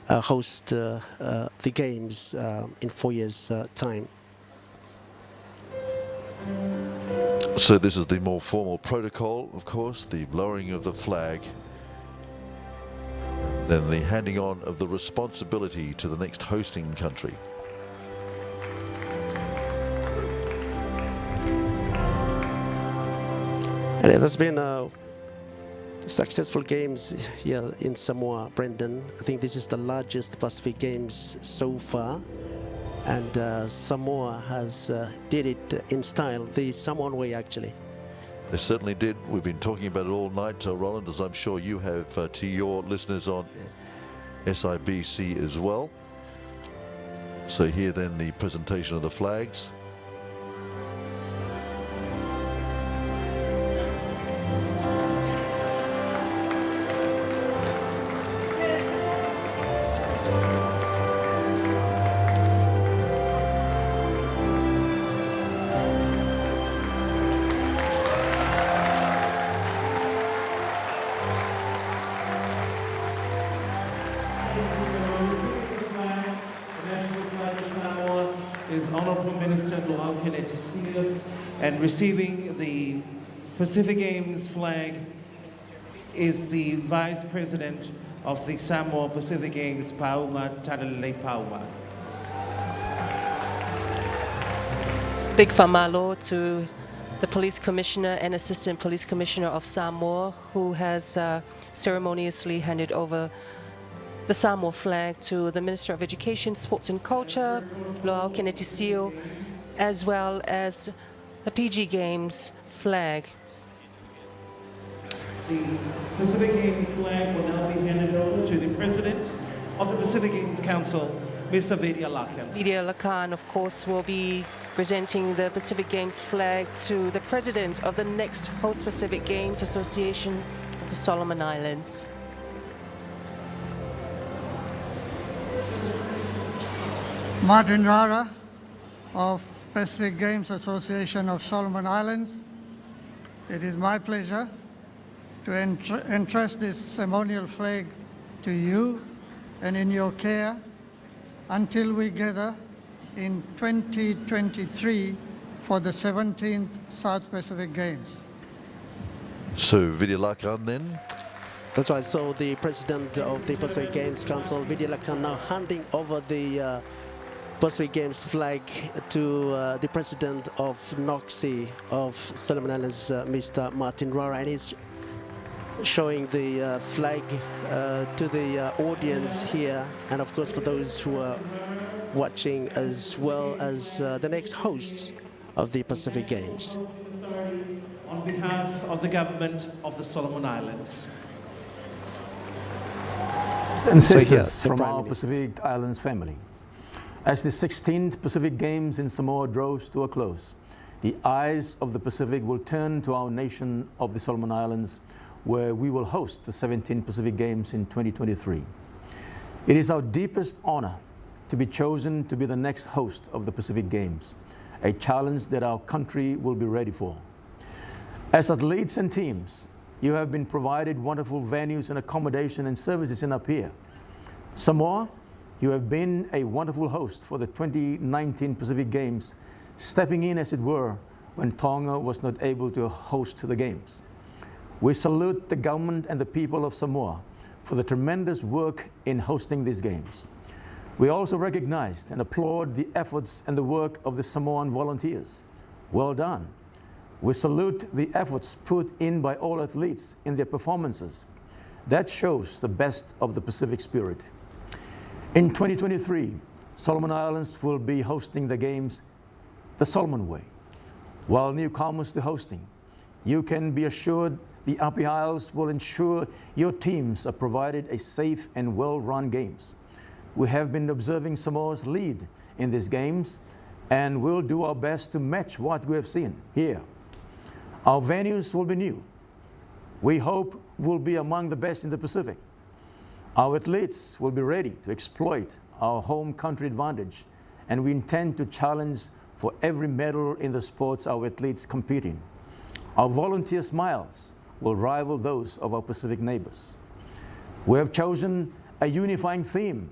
host the games in 4 years' time. So this is the more formal protocol, of course, the lowering of the flag, then the handing on of the responsibility to the next hosting country. And it has been successful games here in Samoa, Brendan. I think this is the largest Pacific Games so far, and Samoa has did it in style, the Samoan way actually. They certainly did. We've been talking about it all night, Roland, as I'm sure you have to your listeners on SIBC as well. So here then the presentation of the flags. And receiving the Pacific Games flag is the Vice President of the Samoa Pacific Games, Pauma Tadalele Pauma. Big famalo to the Police Commissioner and Assistant Police Commissioner of Samoa, who has ceremoniously handed over the Samoa flag to the Minister of Education, Sports and Culture, Loao Kenetisio, as well as the PG Games flag. The Pacific Games flag will now be handed over to the President of the Pacific Games Council, Mr. Vidya Lakan. Vidya Lakan, of course, will be presenting the Pacific Games flag to the President of the next host Pacific Games Association of the Solomon Islands. Martin Rara of Pacific Games Association of Solomon Islands, it is my pleasure to entrust this ceremonial flag to you and in your care until we gather in 2023 for the 17th South Pacific Games. So Vidya Lakan then? That's right, so the President of the Pacific Games Council, Vidya Lakan, now handing over the Pacific Games flag to the President of NOXI of Solomon Islands, Mr. Martin Rara, and he's showing the flag to the audience here, and of course for those who are watching, as well as the next hosts of the Pacific Games. On behalf of the government of the Solomon Islands. And sisters from our Pacific Islands family. As the 16th Pacific Games in Samoa draws to a close, the eyes of the Pacific will turn to our nation of the Solomon Islands, where we will host the 17th Pacific Games in 2023. It is our deepest honor to be chosen to be the next host of the Pacific Games, a challenge that our country will be ready for. As athletes and teams, you have been provided wonderful venues and accommodation and services in Apia. Samoa, you have been a wonderful host for the 2019 Pacific Games, stepping in, as it were, when Tonga was not able to host the Games. We salute the government and the people of Samoa for the tremendous work in hosting these Games. We also recognize and applaud the efforts and the work of the Samoan volunteers. Well done. We salute the efforts put in by all athletes in their performances. That shows the best of the Pacific spirit. In 2023, Solomon Islands will be hosting the Games the Solomon way. While newcomers to hosting, you can be assured the Apia Isles will ensure your teams are provided a safe and well-run Games. We have been observing Samoa's lead in these Games, and we'll do our best to match what we have seen here. Our venues will be new. We hope we'll be among the best in the Pacific. Our athletes will be ready to exploit our home country advantage, and we intend to challenge for every medal in the sports our athletes compete in. Our volunteer smiles will rival those of our Pacific neighbors. We have chosen a unifying theme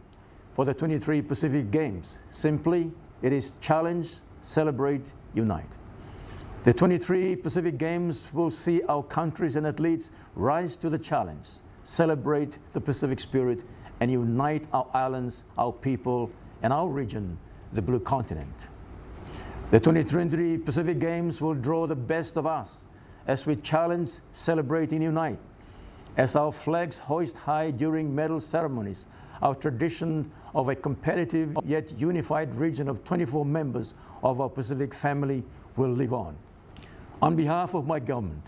for the 23 Pacific Games. Simply, it is challenge, celebrate, unite. The 23 Pacific Games will see our countries and athletes rise to the challenge, celebrate the Pacific spirit, and unite our islands, our people, and our region, the Blue Continent. The 2023 Pacific Games will draw the best of us as we challenge, celebrate, and unite. As our flags hoist high during medal ceremonies, our tradition of a competitive yet unified region of 24 members of our Pacific family will live on. On behalf of my government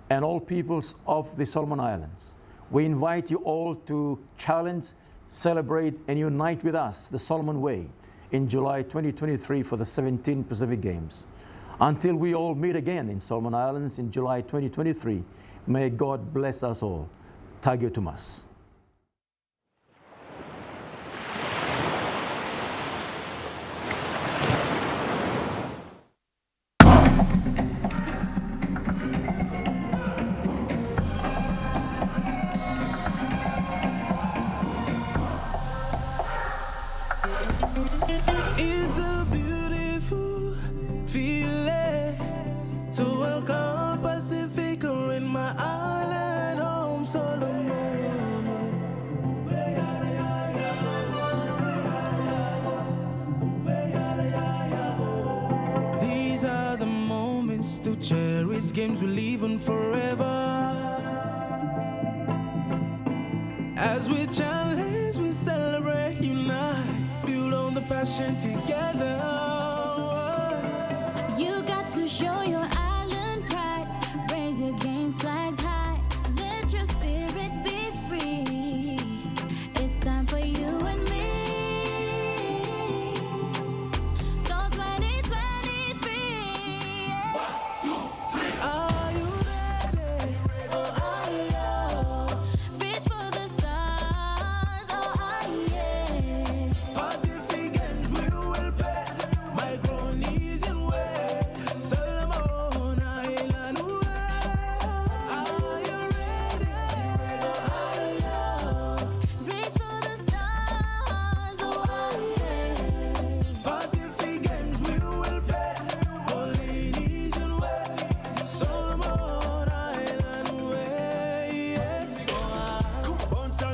and all peoples of the Solomon Islands, we invite you all to challenge, celebrate, and unite with us the Solomon way in July 2023 for the 17th Pacific Games. Until we all meet again in Solomon Islands in July 2023, may God bless us all. Tagio Tumas. It's a beautiful feeling to welcome Pacifica in my island home, Solomon. These are the moments to cherish, games we live on forever. As we challenge, we celebrate, unite, build on the passion together. You got to show your island pride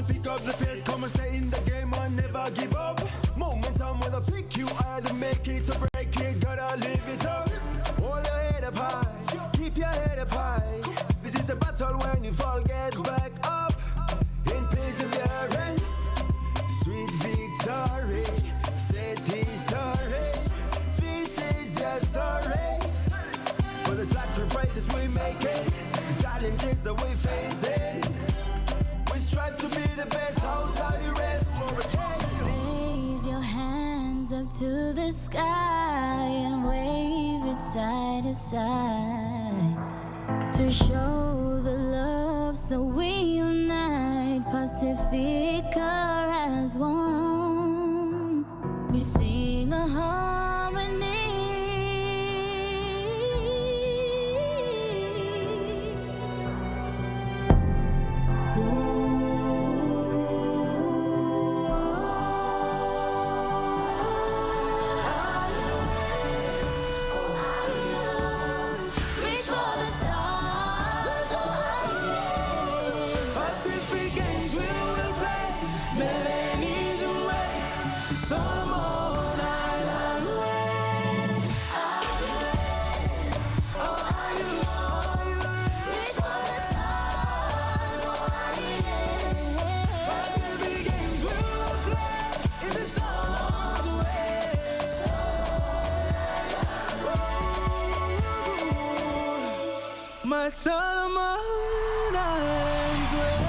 and pick up the pace. Come and stay in the game and never give up. Momentum with a pick, you either make it or break it. Gotta live it up. Hold your head up high, keep your head up high. This is a battle when you fall, get back up. In perseverance, sweet victory, set history. This is your story. For the sacrifices we make it, the challenges that we face it. We strive to be the best, how's how the rest for a change. Raise your hands up to the sky and wave it side to side to show the love, so we unite, Pacifica as one. We sing a harmony. Pacific Games we will play, millenniums away, Solomon Islands away. Are you ready for the stars? Pacific Games we will play in the Solomon way. My Solomon Islands way.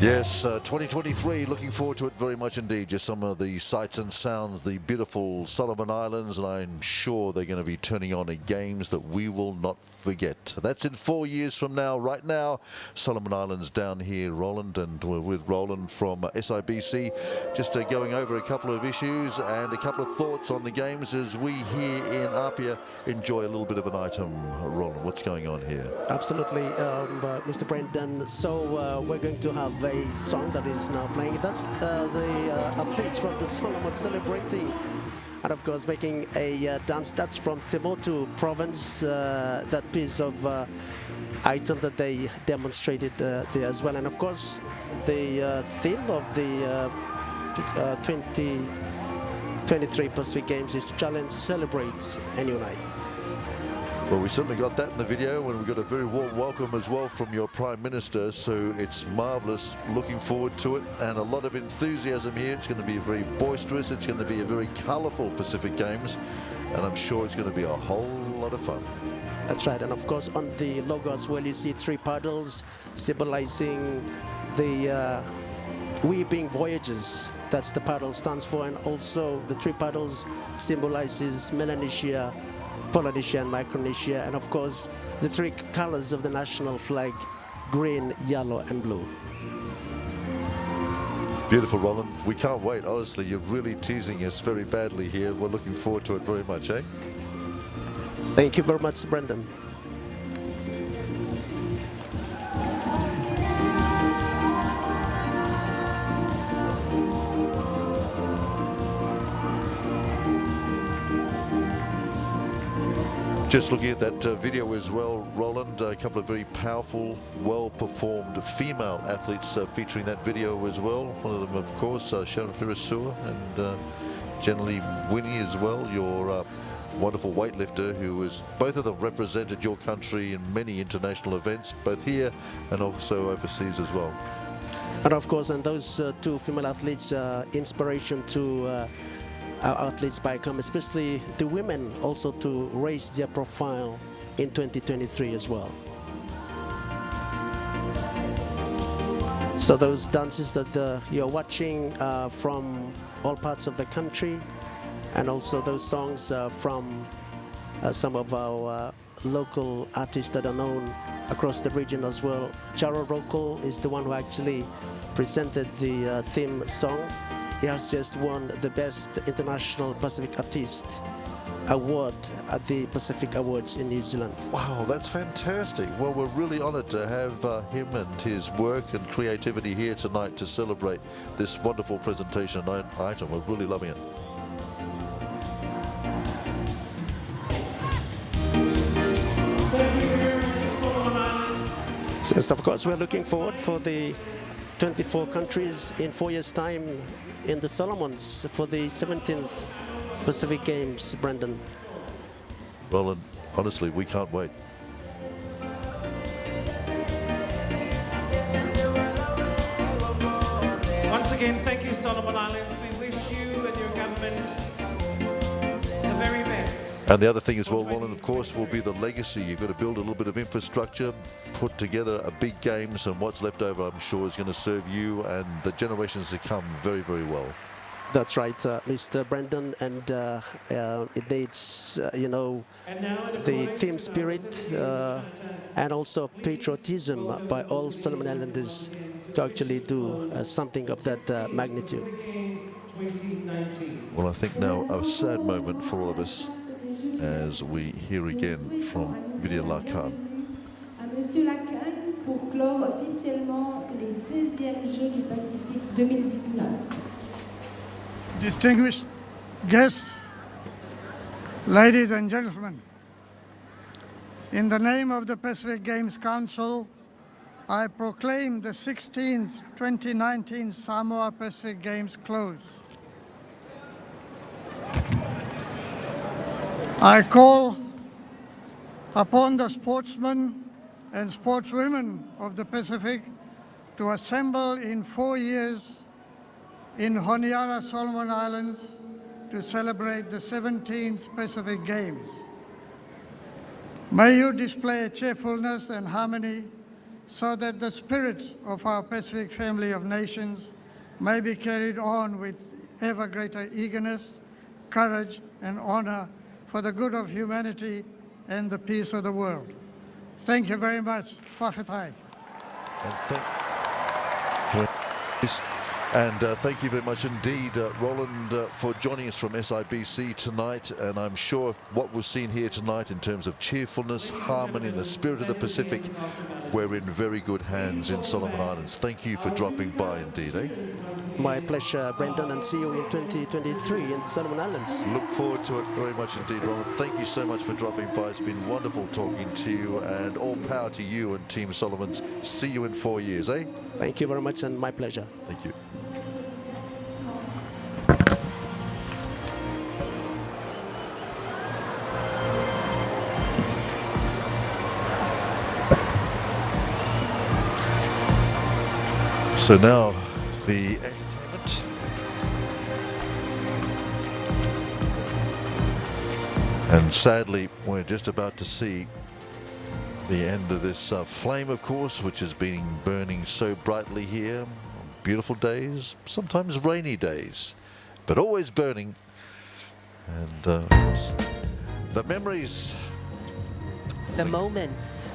Yes, 2023, looking forward to it very much indeed. Just some of the sights and sounds, the beautiful Solomon Islands, and I'm sure they're going to be turning on games that we will not forget. That's in 4 years from now. Right now, Solomon Islands down here, Roland, and we're with Roland from SIBC, just going over a couple of issues and a couple of thoughts on the games as we here in Apia enjoy a little bit of an item. Roland, what's going on here? Absolutely, Mr. Brendan. So we're going to have a song that is now playing. That's the athletes from the Solomon celebrating, and of course making a dance. That's from Temotu province, that piece of item that they demonstrated there as well. And of course the theme of the 2023 Pacific Games is Challenge, Celebrate and Unite. Well, we certainly got that in the video, and we got a very warm welcome as well from your Prime Minister, so it's marvellous. Looking forward to it, and a lot of enthusiasm here. It's going to be very boisterous, it's going to be a very colourful Pacific Games, and I'm sure it's going to be a whole lot of fun. That's right, and of course on the logo as well you see 3 paddles symbolizing the we being voyagers. That's the paddle stands for, and also the 3 paddles symbolizes Melanesia, Polynesia and Micronesia, and of course the 3 colors of the national flag: green, yellow and blue. Beautiful, Roland. We can't wait. Honestly, you're really teasing us very badly here. We're looking forward to it very much, eh? Thank you very much, Brendan. Just looking at that video as well, Roland, a couple of very powerful, well-performed female athletes featuring that video as well. One of them, of course, Sharon Firisua, and generally Winnie as well, your wonderful weightlifter, who was, both of them represented your country in many international events, both here and also overseas as well. And of course, and those 2 female athletes, inspiration to our athletes back home, especially the women, also to raise their profile in 2023 as well. So those dances that you're watching from all parts of the country, and also those songs from some of our local artists that are known across the region as well. Charo Rocco is the one who actually presented the theme song. He has just won the Best International Pacific Artist award at the Pacific Awards in New Zealand. Wow, that's fantastic. Well, we're really honored to have him and his work and creativity here tonight to celebrate this wonderful presentation and item. We're really loving it. So, yes, of course, we're looking forward for the 24 countries in 4 years' time in the Solomons for the 17th Pacific Games, Brendan. Roland, honestly, we can't wait. Once again, thank you, Solomon Islands. We wish you and your government the very best. And the other thing as well, Roland, of course, will be the legacy. You've got to build a little bit of infrastructure, put together a big games, and what's left over, I'm sure, is going to serve you and the generations to come very, very well. That's right, Mr. Brendan, and it needs, you know, the team spirit and also patriotism by all Solomon Islanders to actually do something of that magnitude. Well, I think now a sad moment for all of us as we hear again from Vidya Lakan. À Monsieur Lacan pour clore officiellement les 16e Jeux du Pacifique 2019. Distinguished guests, ladies and gentlemen, in the name of the Pacific Games Council, I proclaim the 16th 2019 Samoa Pacific Games closed. I call upon the sportsmen and sportswomen of the Pacific to assemble in 4 years in Honiara, Solomon Islands, to celebrate the 17th Pacific Games. May you display cheerfulness and harmony so that the spirit of our Pacific family of nations may be carried on with ever greater eagerness, courage, and honor for the good of humanity and the peace of the world. Thank you very much. Whawhetai. And thank you very much indeed, Roland, for joining us from SIBC tonight. And I'm sure what we've seen here tonight in terms of cheerfulness, harmony, and the spirit of the Pacific, we're in very good hands in Solomon Islands. Thank you for dropping by indeed, eh? My pleasure, Brendan, and see you in 2023 in Solomon Islands. Look forward to it very much indeed, Roland. Thank you so much for dropping by. It's been wonderful talking to you, and all power to you and Team Solomons. See you in 4 years, eh? Thank you very much, and my pleasure. Thank you. So now the entertainment. And sadly, we're just about to see the end of this flame, of course, which has been burning so brightly here. Beautiful days, sometimes rainy days, but always burning. And the memories. The moments.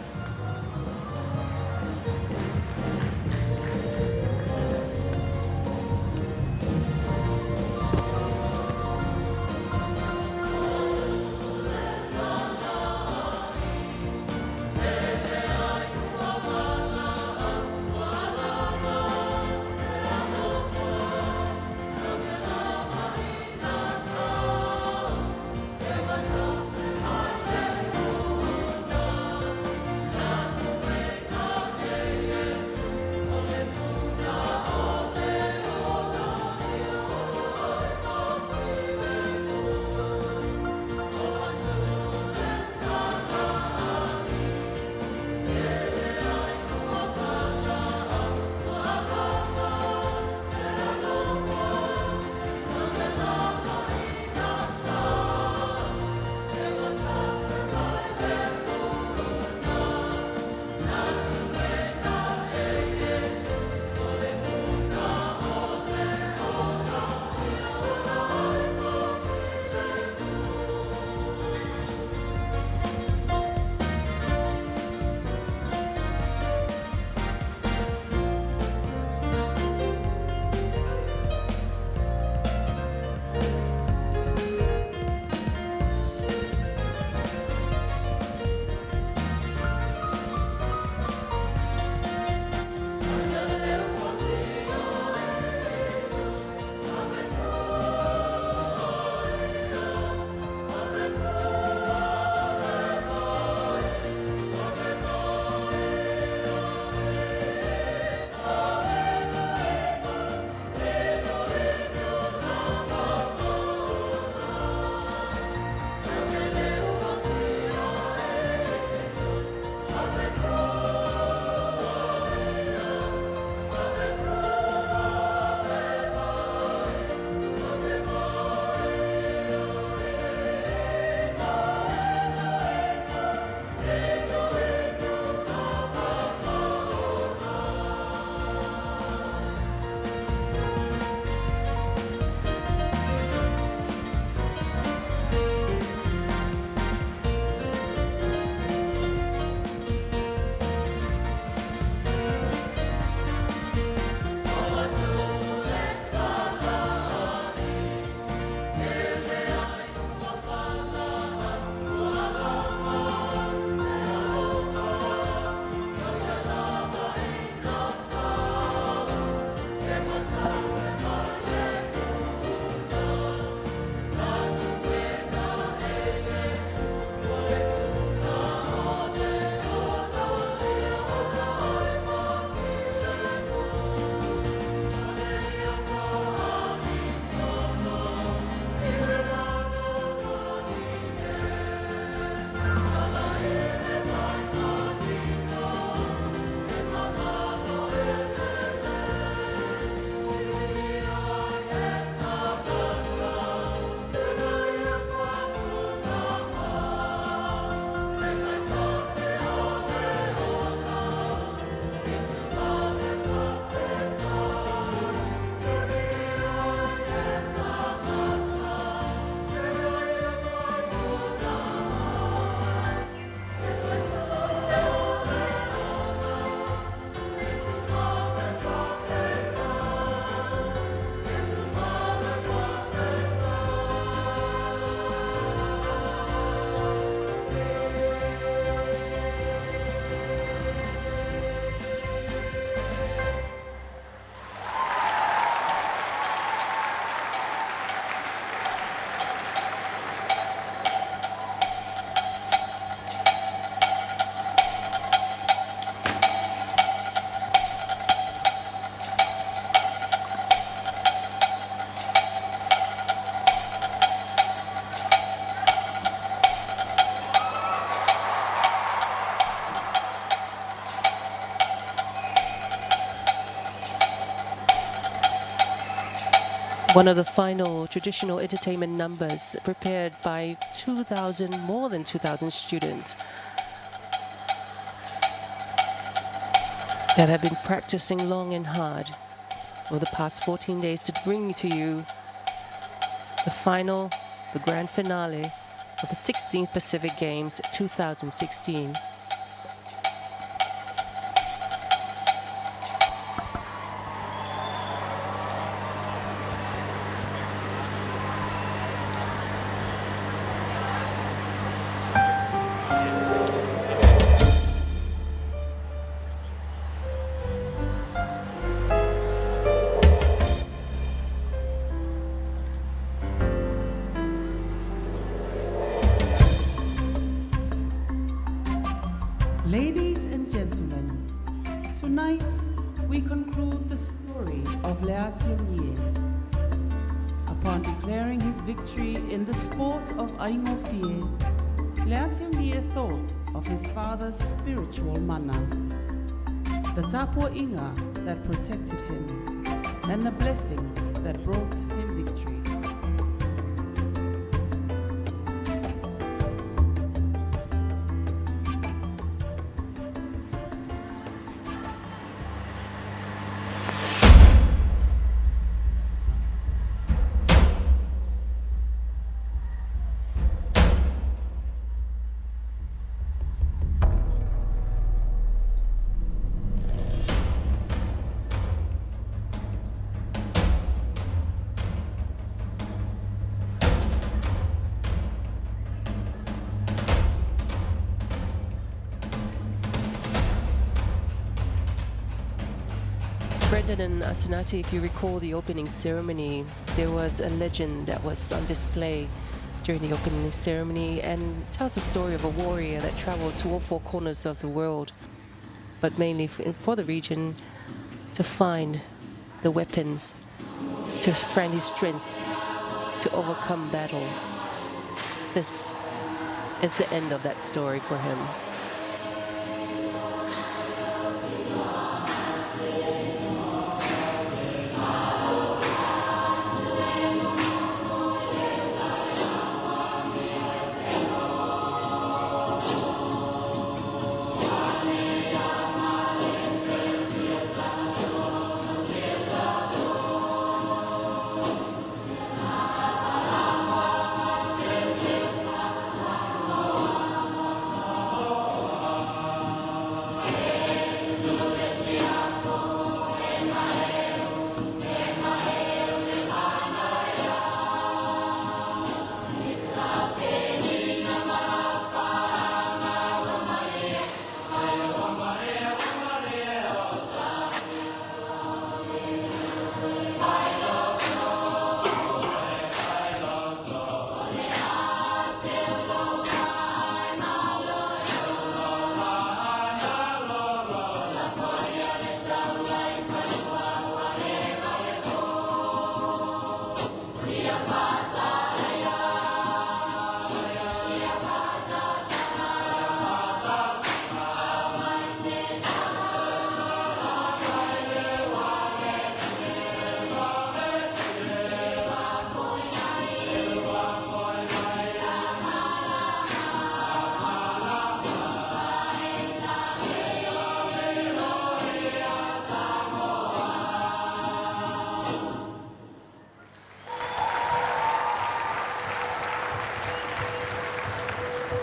One of the final traditional entertainment numbers prepared by more than 2,000 students that have been practicing long and hard over the past 14 days to bring to you the grand finale of the 16th Pacific Games 2016. Ladies and gentlemen, tonight we conclude the story of Leatiumye. Upon declaring his victory in the sport of Aingofie, Leatiumye thought of his father's spiritual mana, the tapo inga that protected him, and the blessings that brought him victory. Brendan and Asanati, if you recall the opening ceremony, there was a legend that was on display during the opening ceremony and tells the story of a warrior that traveled to all four corners of the world, but mainly for the region, to find the weapons, to find his strength, to overcome battle. This is the end of that story for him.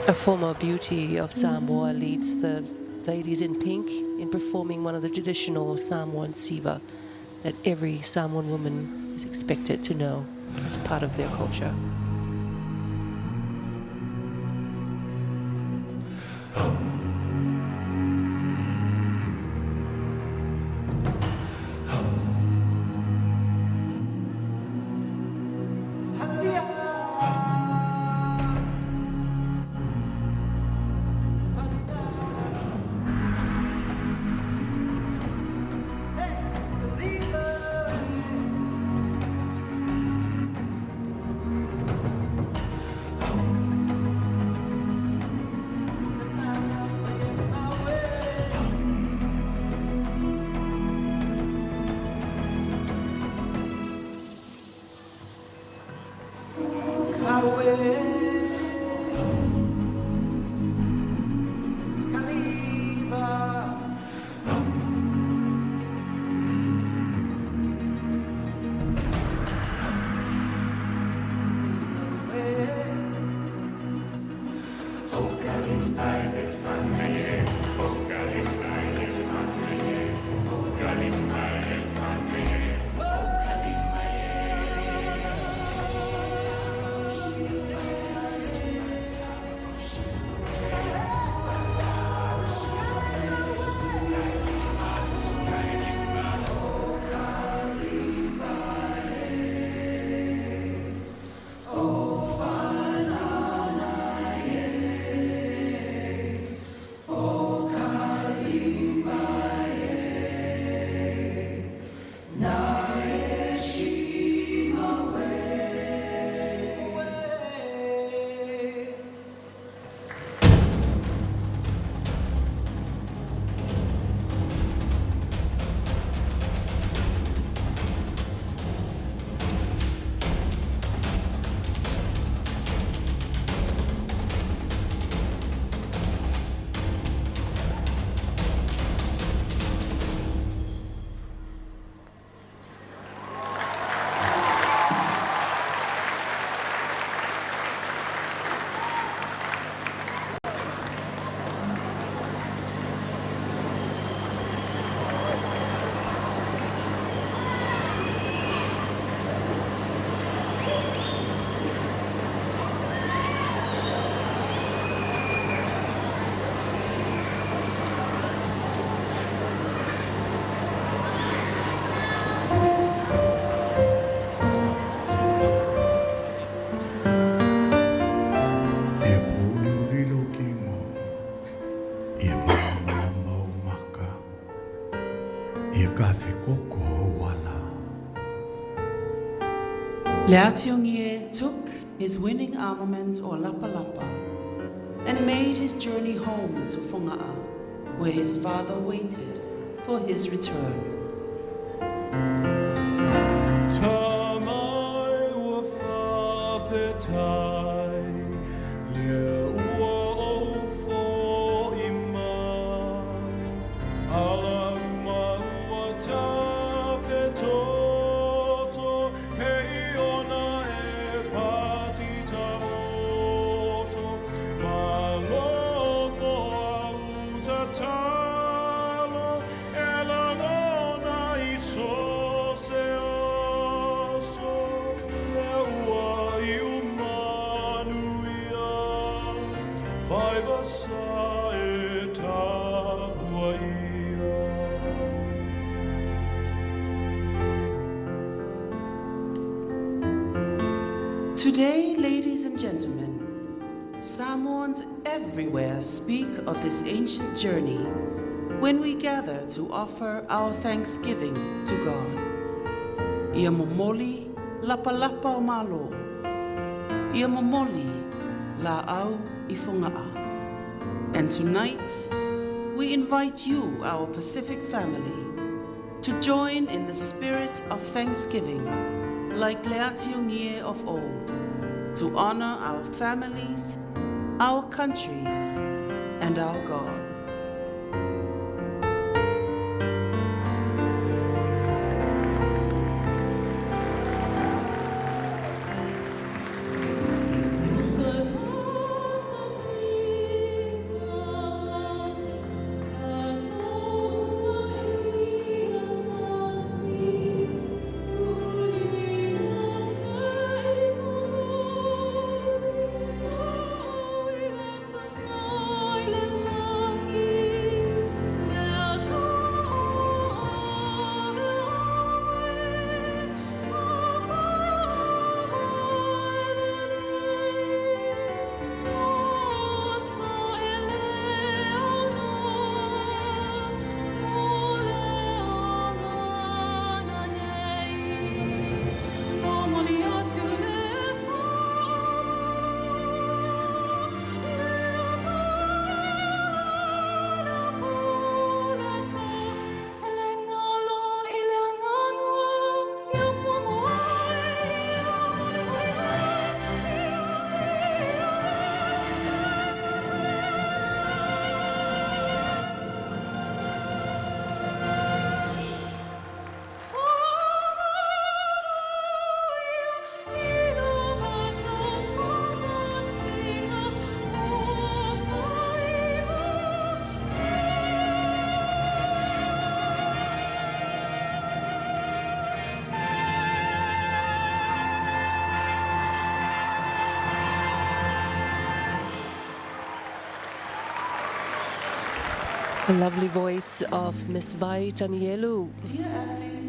A former beauty of Samoa leads the ladies in pink in performing one of the traditional Samoan siva that every Samoan woman is expected to know as part of their culture. Leationgie took his winning armament or Lapa Lapa and made his journey home to Fonga'a, where his father waited for his return. Today, ladies and gentlemen, Samoans everywhere speak of this ancient journey when we gather to offer our thanksgiving to God. Ia momoli lapa lapa o malo. Ia momoli la au I Fonga'a. And tonight, we invite you, our Pacific family, to join in the spirit of thanksgiving like Leationgie of old, to honor our families, our countries, and our God. The lovely voice of Miss Vai Tanielu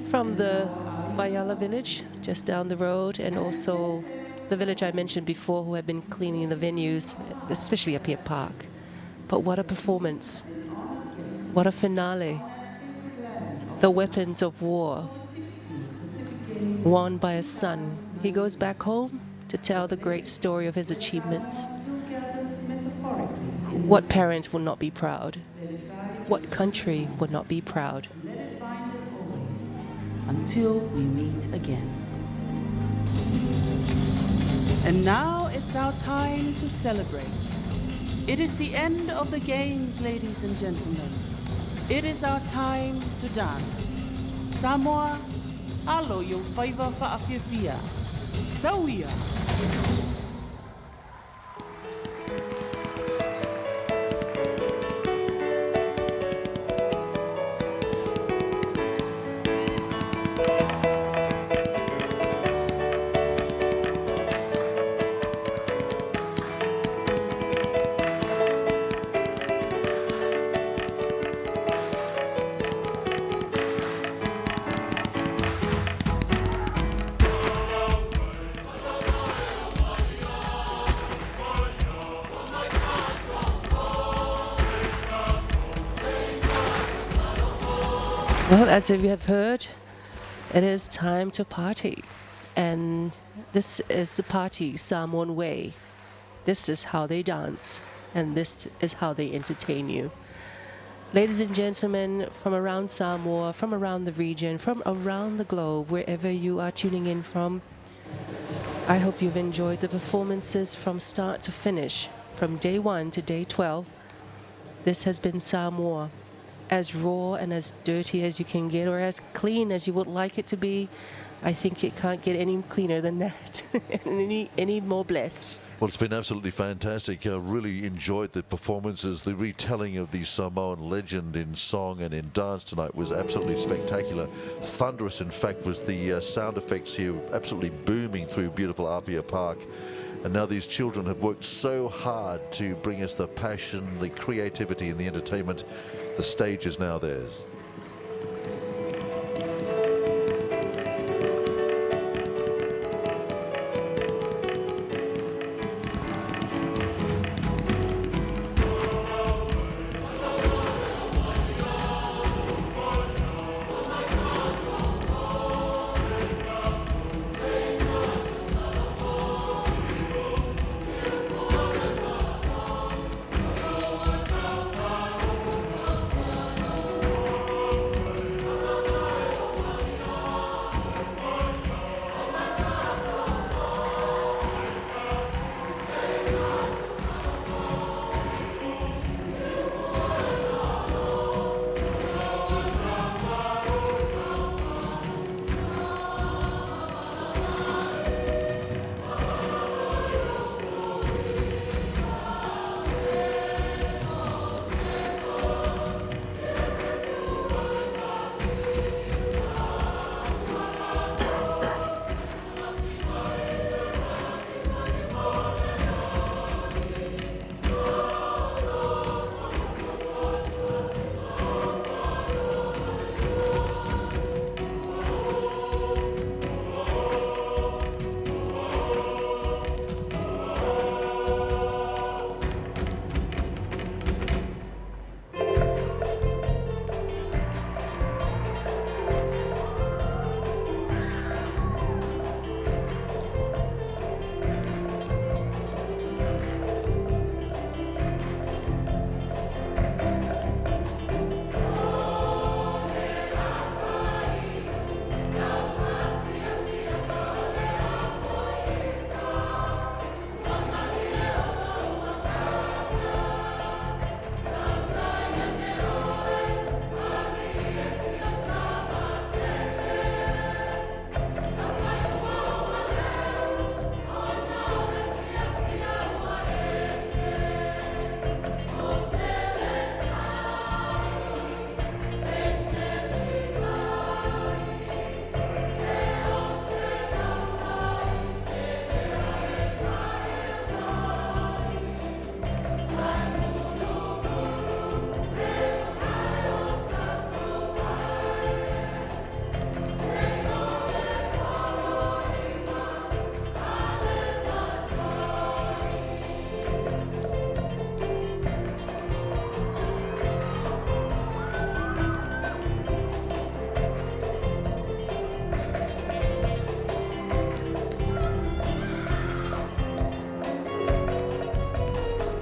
from the Bayala village, just down the road, and also the village I mentioned before who have been cleaning the venues, especially Apia Park. But what a performance. What a finale. The weapons of war, worn by a son. He goes back home to tell the great story of his achievements. What parent would not be proud? What country would not be proud? Until we meet again. And now it's our time to celebrate. It is the end of the games, ladies and gentlemen. It is our time to dance. Samoa, alo yo faiva fa'afiafia. Sawia. Well, as you have heard, it is time to party. And this is the party Samoan way. This is how they dance, and this is how they entertain you. Ladies and gentlemen, from around Samoa, from around the region, from around the globe, wherever you are tuning in from, I hope you've enjoyed the performances from start to finish, from day 1 to day 12. This has been Samoa. As raw and as dirty as you can get, or as clean as you would like it to be. I think it can't get any cleaner than that, and any more blessed. Well, it's been absolutely fantastic. I really enjoyed the performances. The retelling of the Samoan legend in song and in dance tonight was absolutely spectacular. Thunderous, in fact, was the sound effects here, absolutely booming through beautiful Apia Park. And now these children have worked so hard to bring us the passion, the creativity and the entertainment. The stage is now theirs.